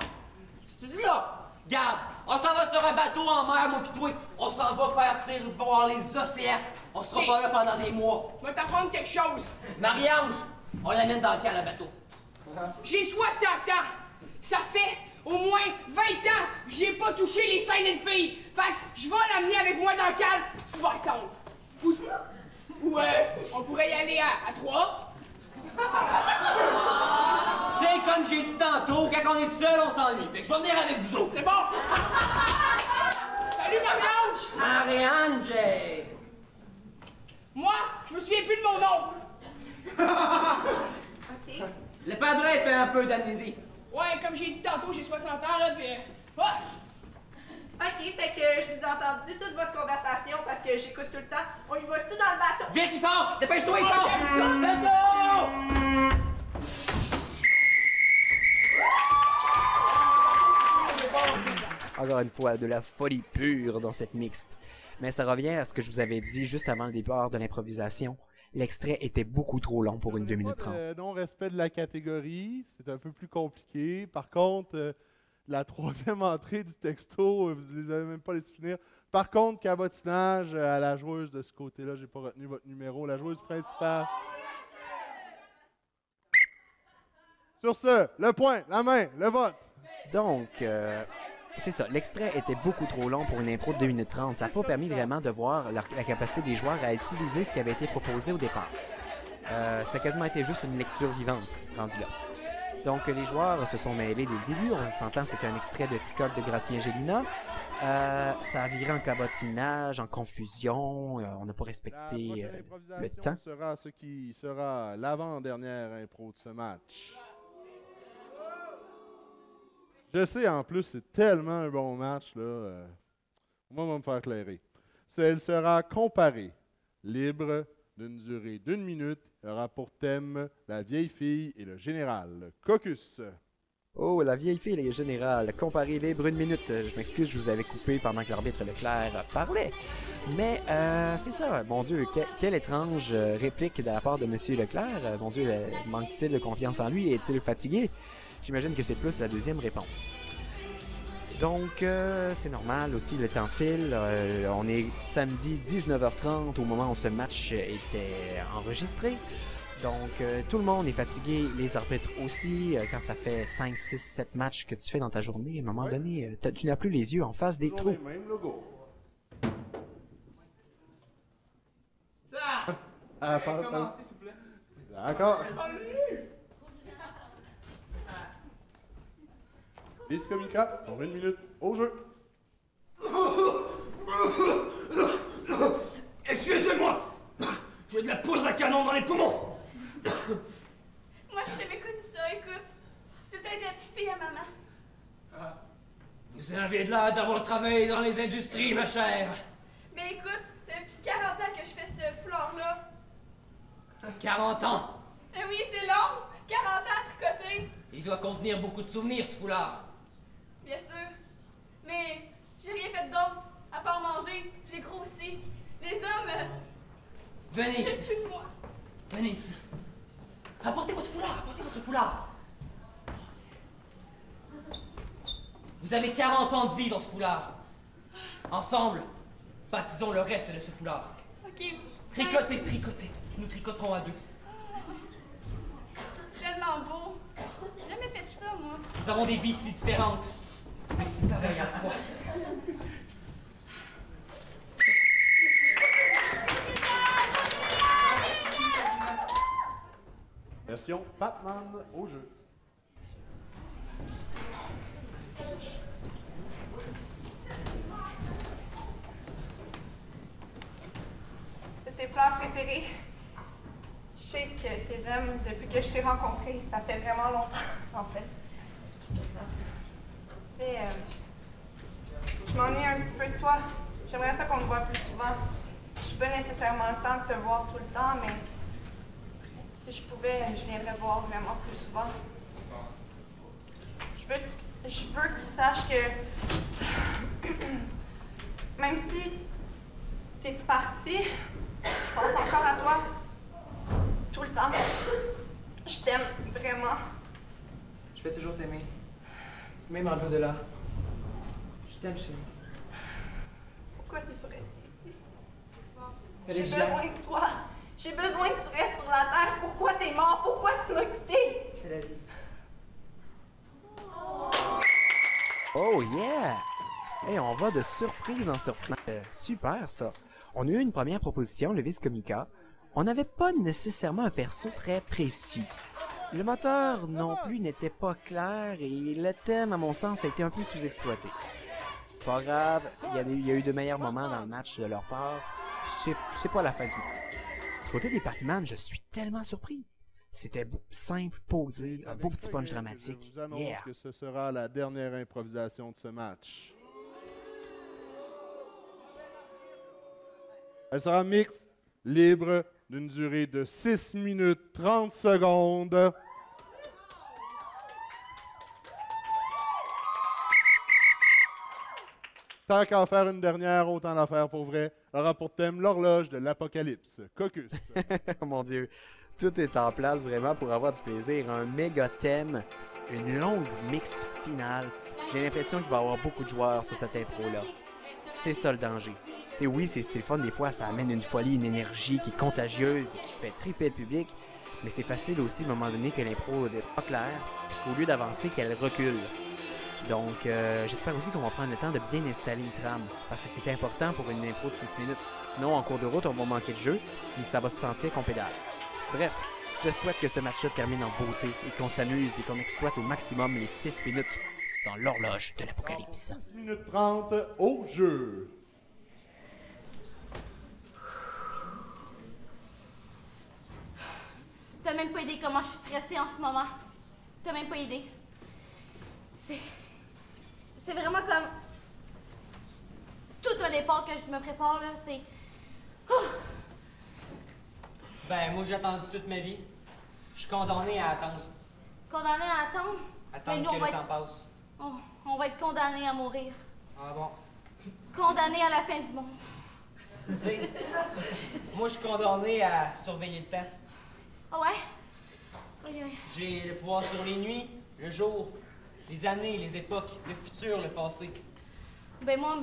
C'est là! Garde, on s'en va sur un bateau en mer, moi pis toi. On s'en va percer, voir les océans. On sera pas là pendant des mois. Je vais t'apprendre quelque chose. Marie-Ange, on l'amène dans le camp, le bateau. J'ai 60 ans. Ça fait au moins 20 ans que j'ai pas touché les seins d'une fille. Fait que je vais l'amener avec moi dans le calme, pis tu vas attendre. Ou on pourrait y aller à 3. C'est comme j'ai dit tantôt, quand on est tout seul, on s'ennuie. Fait que je vais venir avec vous autres. C'est bon! Salut, Marie-Ange! Marie-Ange! Moi, je me souviens plus de mon nom. OK. Le padre fait un peu d'amnésie. Ouais, comme j'ai dit tantôt, j'ai 60 ans, là, pis... Ouais. OK, fait que je vous ai entendu toute votre conversation parce que j'écoute tout le temps. On y va-tu dans le bateau? Vite, il part! Dépêche-toi, il Oh, part! j'aime ça! Bateau! Encore une fois, de la folie pure dans cette mixte. Mais ça revient à ce que je vous avais dit juste avant le départ de l'improvisation. L'extrait était beaucoup trop long pour une 2 minutes 30. Non-respect de la catégorie, c'est un peu plus compliqué. Par contre, la troisième entrée du texto, vous ne les avez même pas laissé finir. Par contre, cabotinage à la joueuse de ce côté-là, j'ai pas retenu votre numéro. La joueuse principale. Sur ce, le point, la main, le vote. Donc, c'est ça. L'extrait était beaucoup trop long pour une impro de 2 minutes 30. Ça n'a pas permis vraiment de voir la capacité des joueurs à utiliser ce qui avait été proposé au départ. Ça a quasiment été juste une lecture vivante, rendu là. Donc, les joueurs se sont mêlés dès le début. On s'entend, c'était un extrait de Ticoc de Gracien Gélina. Ça a viré en cabotinage, en confusion. On n'a pas respecté le temps. Sera ce qui sera l'avant-dernière impro de ce match. Je sais, en plus, c'est tellement un bon match, là. Moi, on va me faire clairer. Elle sera comparée, libre, d'une durée d'1 minute. Elle aura pour thème la vieille fille et le général. Caucus. Oh, la vieille fille et le général. Comparé libre 1 minute. Je m'excuse, je vous avais coupé pendant que l'arbitre Leclerc parlait. Mais c'est ça. Mon Dieu, quelle étrange réplique de la part de M. Leclerc. Mon Dieu, manque-t-il de confiance en lui? Est-il fatigué? J'imagine que c'est plus la deuxième réponse. Donc, c'est normal aussi, le temps file. On est samedi 19h30 au moment où ce match était enregistré. Donc, tout le monde est fatigué, les arbitres aussi. Quand ça fait 5, 6, 7 matchs que tu fais dans ta journée, à un moment donné, tu n'as plus les yeux en face des trous. Même logo. Ça! Commencez, s'il vous plaît. D'accord. Vice communicant, pour 1 minute, au jeu. Excusez-moi! J'ai de la poudre à canon dans les poumons! Moi, j'ai jamais connu ça, écoute. J'ai peut-être la petite fille à maman. Vous avez de l'air d'avoir travaillé dans les industries, ma chère. Mais écoute, depuis 40 ans que je fais cette fleur-là. 40 ans. Eh oui, c'est long! 40 ans à tricoter! Il doit contenir beaucoup de souvenirs, ce foulard. Bien sûr. Mais j'ai rien fait d'autre. À part manger, j'ai grossi. Les hommes... Venez ici. C'est plus moi. Venez ici. Apportez votre foulard, apportez votre foulard. Vous avez 40 ans de vie dans ce foulard. Ensemble, baptisons le reste de ce foulard. OK. Tricoter, tricoter. Nous tricoterons à deux. C'est tellement beau. J'ai jamais fait ça, moi. Nous avons des vies si différentes, mais si pareilles à la fois. Version Batman au jeu. C'est tes fleurs préférées. Je sais que tes aimes depuis que je t'ai rencontré. Ça fait vraiment longtemps, en fait. Et je m'ennuie un petit peu de toi. J'aimerais ça qu'on te voit plus souvent. Je n'ai pas nécessairement le temps de te voir tout le temps, mais si je pouvais, je viendrais voir vraiment plus souvent. Je veux que tu saches que même si tu es parti, je pense encore à toi tout le temps. Je t'aime vraiment. Je vais toujours t'aimer. Même en l'au-delà. Je t'aime, chérie. Pourquoi t'es pas resté ici? Elle J'ai est besoin de toi. J'ai besoin que tu restes sur la terre. Pourquoi t'es mort? Pourquoi tu m'as quitté? C'est la vie. Oh yeah! Hey, on va de surprise en surprise. Super ça. On a eu une première proposition, le Vis Comica. On n'avait pas nécessairement un perso très précis. Le moteur non plus n'était pas clair et le thème, à mon sens, a été un peu sous-exploité. Pas grave, il y a eu de meilleurs moments dans le match de leur part. C'est pas la fin du monde. Du côté des Pac-Man, je suis tellement surpris. C'était simple, posé, un beau petit punch dramatique. Je vous annonce Yeah! que ce sera la dernière improvisation de ce match. Elle sera mixte, libre, d'une durée de 6 minutes 30 secondes. Tant qu'à en faire une dernière, autant la faire pour vrai. Elle aura pour thème l'horloge de l'apocalypse. Caucus. Oh mon Dieu, tout est en place vraiment pour avoir du plaisir. Un méga thème, une longue mix finale. J'ai l'impression qu'il va y avoir beaucoup de joueurs sur cette intro-là. C'est ça le danger. T'sais, oui, c'est le fun des fois, ça amène une folie, une énergie qui est contagieuse et qui fait triper le public. Mais c'est facile aussi à un moment donné que l'impro n'est pas claire, au lieu d'avancer, qu'elle recule. Donc, j'espère aussi qu'on va prendre le temps de bien installer une trame, parce que c'est important pour une impro de 6 minutes. Sinon, en cours de route, on va manquer de jeu, et ça va se sentir qu'on pédale. Bref, je souhaite que ce match-là termine en beauté, et qu'on s'amuse, et qu'on exploite au maximum les 6 minutes dans l'horloge de l'apocalypse. 6 minutes 30 au jeu. T'as même pas idée comment je suis stressée en ce moment. T'as même pas idée. C'est vraiment comme tout un départ que je me prépare, là. C'est... Ben, moi, j'ai attendu toute ma vie. Je suis condamné à attendre. Condamné à attendre? Attendre nous, que le temps passe. On va être condamné à mourir. Ah bon? Condamné à la fin du monde. Tu sais, moi, je suis condamné à surveiller le temps. Ah ouais? Oui. J'ai le pouvoir sur les nuits, le jour, les années, les époques, le futur, le passé. Ben moi,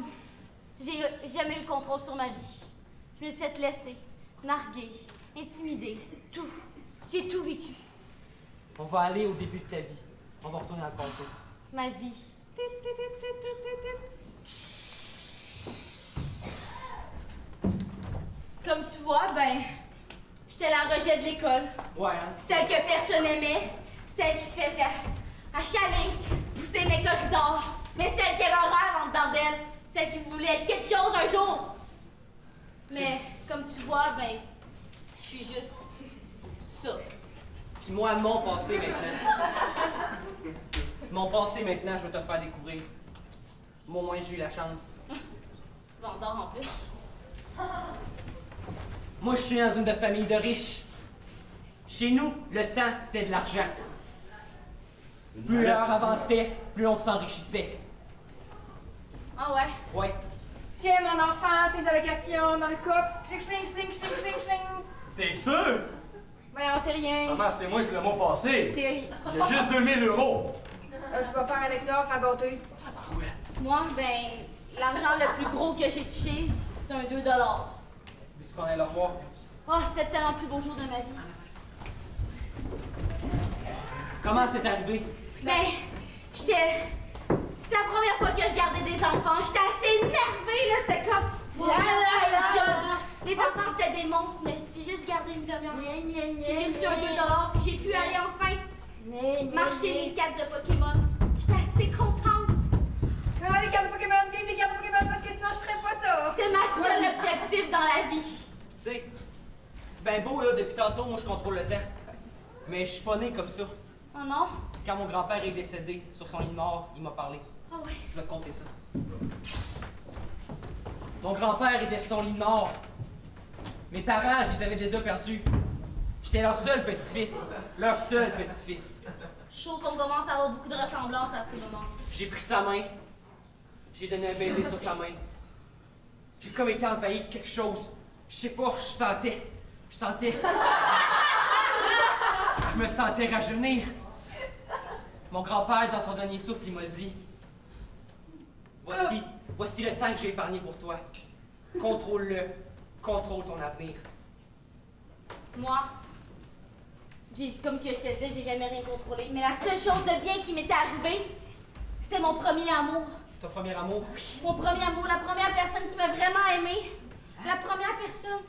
j'ai jamais eu le contrôle sur ma vie. Je me suis fait laisser, narguer, intimider, tout. J'ai tout vécu. On va aller au début de ta vie. On va retourner dans le passé. Ma vie. Comme tu vois, ben, j'étais la rejet de l'école. Ouais, hein? Celle que personne aimait, celle qui se faisait achaler, pousser les corridors, mais celle qui avait un rêve en dedans d'elle, celle qui voulait être quelque chose un jour. Mais, comme tu vois, ben, je suis juste ça. Puis moi, mon passé maintenant. Mon passé maintenant, je vais te le faire découvrir. Moi, au moins, j'ai eu la chance. Vendeur en plus. Moi, je suis dans une famille de riches. Chez nous, le temps, c'était de l'argent. Plus l'heure avançait, plus on s'enrichissait. Ah ouais? Ouais. Tiens, mon enfant, tes allocations dans le coffre. Chling, chling, chling, chling, chling, chling. T'es sûr? Voyons, c'est rien. Maman, c'est moi que le mois passé. C'est rien. Il y a juste 2000 €. Tu vas faire avec ça, faire gâter. Moi, ben, l'argent le plus gros que j'ai touché, C'est un 2 $. Veux-tu qu'on aille le revoir? Oh, c'était tellement le plus beau jour de ma vie. Comment c'est arrivé? Ben, c'était la première fois que je gardais des enfants. J'étais assez énervée, là. C'était comme... job. Les enfants, c'était des monstres, mais j'ai juste gardé une demi-heure. J'ai reçu un 2 $, puis j'ai pu aller enfin m'acheter mes cartes de Pokémon. J'étais assez contente. Les cartes de Pokémon, vive les cartes de Pokémon, parce que sinon je ferais pas ça. C'était ma seule objectif dans la vie. Tu sais, c'est bien beau, là, depuis tantôt, moi, je contrôle le temps. Mais je suis pas né comme ça. Oh non? Quand mon grand-père est décédé, sur son lit de mort, il m'a parlé. Ah ouais. Je vais te conter ça. Mon grand-père était sur son lit de mort. Mes parents, je les avais déjà perdus. J'étais leur seul petit-fils. Leur seul petit-fils. Je trouve qu'on commence à avoir beaucoup de ressemblances à ce moment-ci. J'ai pris sa main. J'ai donné un baiser sur sa main. J'ai comme été envahi de quelque chose. Je sais pas, je sentais. Je me sentais rajeunir. Mon grand-père, dans son dernier souffle, il m'a dit: Voici le temps que j'ai épargné pour toi. Contrôle-le. Contrôle ton avenir. Moi, comme que je te disais, j'ai jamais rien contrôlé. Mais la seule chose de bien qui m'était arrivée, c'était mon premier amour. Ton premier amour? Mon premier amour, la première personne qui m'a vraiment aimée. La première personne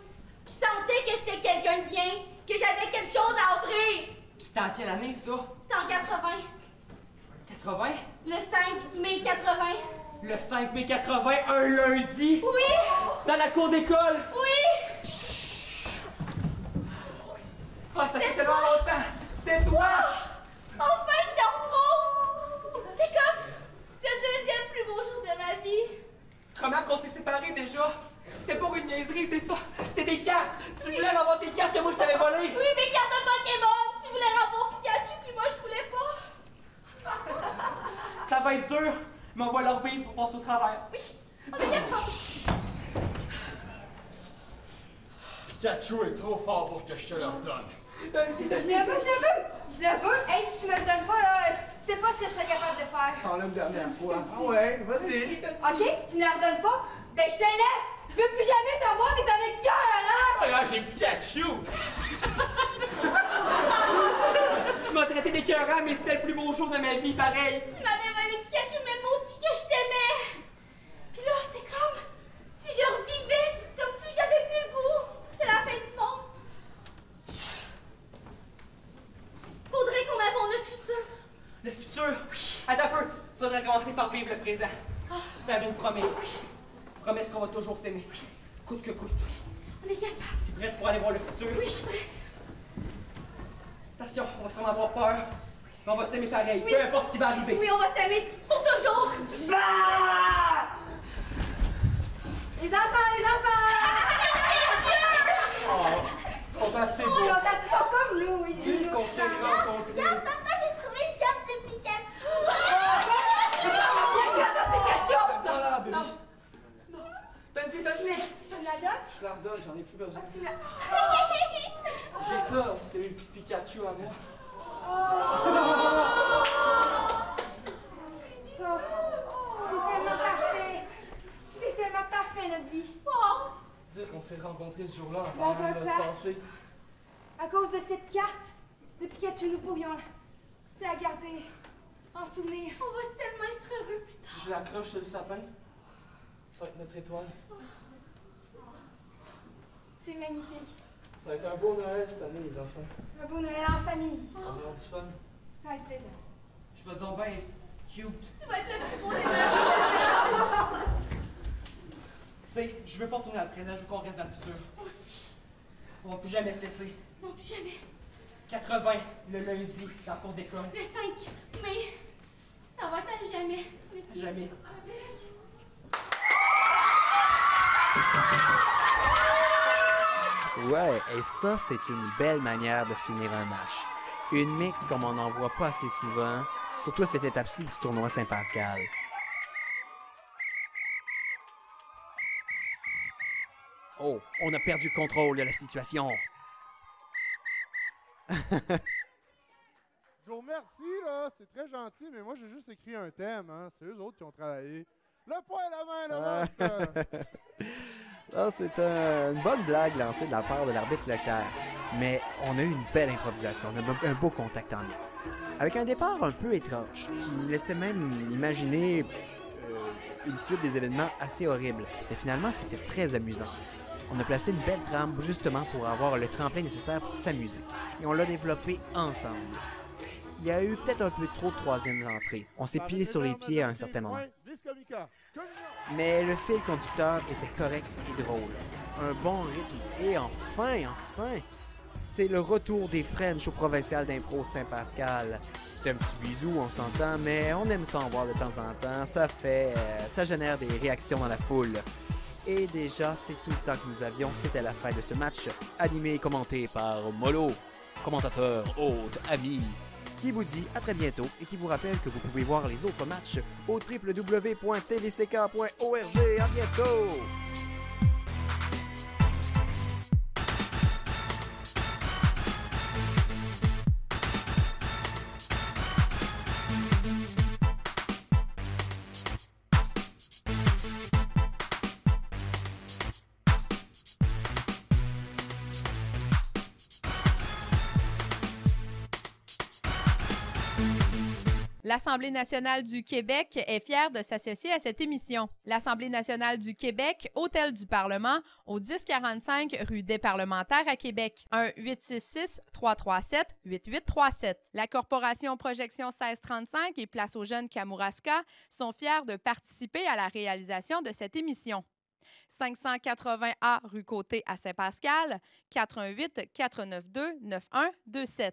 qui sentait que j'étais quelqu'un de bien, que j'avais quelque chose à offrir. Puis c'était en quelle année, ça? C'était en 80. 80? Le 5 mai 80. Le 5 mai 80, un lundi? Oui! Dans la cour d'école? Oui! Ah, ça fait tellement longtemps! C'était toi! Enfin, je te retrouve! C'est comme le deuxième plus beau jour de ma vie. Comment qu'on s'est séparés déjà? C'était pour une niaiserie, c'est ça? C'était des cartes! Tu voulais avoir tes cartes que moi je t'avais volées! Oui, mes cartes de Pokémon! Tu voulais avoir Pikachu, puis moi je voulais pas! Ça va être dur, mais on va leur vivre pour passer au travers. Oui, on est d'accord! Pikachu est trop fort pour que je te le redonne. Je le veux! Hey, si tu me le donnes pas, là, je sais pas ce que je serais capable de faire. Sans la dernière fois. Ouais, vas-y. Ok, tu me la redonnes pas? Ben, je te laisse! Je veux plus jamais te voir, t'es un écœur, là! Regarde, j'ai Pikachu! Tu m'as traité d'écœurant, mais c'était le plus beau jour de ma vie, pareil. Tu m'avais volé Pikachu, mais maudit que je t'aimais! Puis là, c'est comme si je revivais, comme si j'avais plus le goût de la fin du monde. Faudrait qu'on avance notre futur. Le futur? Attends un peu. Faudrait commencer par vivre le présent. Se faire une promesse. Promesse qu'on va toujours s'aimer. Coûte que coûte. On est capable. T'es prête pour aller voir le futur? Oui, je suis prête. Attention, on va sûrement avoir peur. Mais on va s'aimer pareil, Oui. peu importe ce qui va arriver. Oui, on va s'aimer pour toujours. Bah! Les enfants! Oh, ils sont assez beaux. Ils sont comme nous, ils Dis qu'on s'est rencontrés. Regarde, papa, j'ai trouvé une carte de Pikachu. La carte de Pikachu! C'est pas là, bébé. Donne-y. Tu me la donnes? Je la redonne, j'en ai plus besoin. Tu me la... J'ai ça, c'est mes petits Pikachu à moi. Oh, c'est tellement parfait! C'était tellement parfait, notre vie! Dire qu'on s'est rencontrés ce jour-là en Dans parlant un de notre parc. passé. À cause de cette carte de Pikachu, nous pourrions la garder en souvenir. On va tellement être heureux plus tard. Si je l'accroche sur le sapin, ça va être notre étoile. C'est magnifique. Ça va être un beau Noël cette année, les enfants. Un beau Noël en famille. On va avoir du fun. Ça va être plaisant. Je vais donc bien être cute. Tu vas être le plus beau des Tu sais, je veux pas retourner dans le présent, je veux qu'on reste dans le futur. Moi aussi. On va plus jamais se laisser. Non, plus jamais. 80, le lundi, dans la cour d'école. Le 5 mai. Ça va être à jamais. On est Jamais. Ouais, et ça, c'est une belle manière de finir un match. Une mix comme on n'en voit pas assez souvent, surtout à cette étape-ci du tournoi Saint-Pascal. Oh, on a perdu le contrôle de la situation. Je vous remercie, là. C'est très gentil, mais moi, j'ai juste écrit un thème, hein. C'est eux autres qui ont travaillé. Le point à la main, le ventre! Ah, c'est une bonne blague lancée de la part de l'arbitre Leclerc. Mais on a eu une belle improvisation, on a un beau contact en mixte. Avec un départ un peu étrange, qui me laissait même imaginer une suite des événements assez horribles. Mais finalement, c'était très amusant. On a placé une belle trame justement pour avoir le tremplin nécessaire pour s'amuser. Et on l'a développé ensemble. Il y a eu peut-être un peu trop de troisième entrée. On s'est pilé sur les pieds à un certain moment. Mais le fil conducteur était correct et drôle. Un bon rythme. Et enfin, c'est le retour des French au provincial d'impro Saint-Pascal. C'est un petit bisou, on s'entend, mais on aime ça en voir de temps en temps. Ça génère des réactions dans la foule. Et déjà, c'est tout le temps que nous avions. C'était la fin de ce match, animé et commenté par Molo, commentateur, hôte, ami, qui vous dit à très bientôt et qui vous rappelle que vous pouvez voir les autres matchs au www.tvck.org. À bientôt! L'Assemblée nationale du Québec est fière de s'associer à cette émission. L'Assemblée nationale du Québec, Hôtel du Parlement, au 1045 rue des Parlementaires à Québec. 1-866-337-8837. La Corporation Projection 1635 et Place aux Jeunes Kamouraska sont fiers de participer à la réalisation de cette émission. 580A rue Côté à Saint-Pascal, 418-492-9127.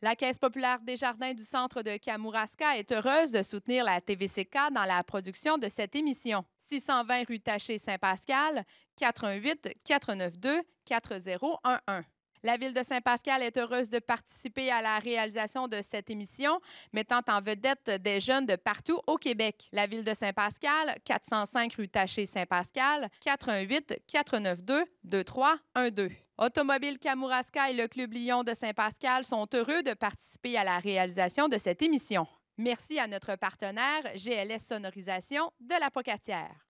La Caisse populaire Desjardins du centre de Kamouraska est heureuse de soutenir la TVCK dans la production de cette émission. 620 rue Taché Saint-Pascal, 418-492-4011. La Ville de Saint-Pascal est heureuse de participer à la réalisation de cette émission, mettant en vedette des jeunes de partout au Québec. La Ville de Saint-Pascal, 405 rue Taché Saint-Pascal, 418-492-2312. Automobile Kamouraska et le Club Lion de Saint-Pascal sont heureux de participer à la réalisation de cette émission. Merci à notre partenaire GLS Sonorisation de la Pocatière.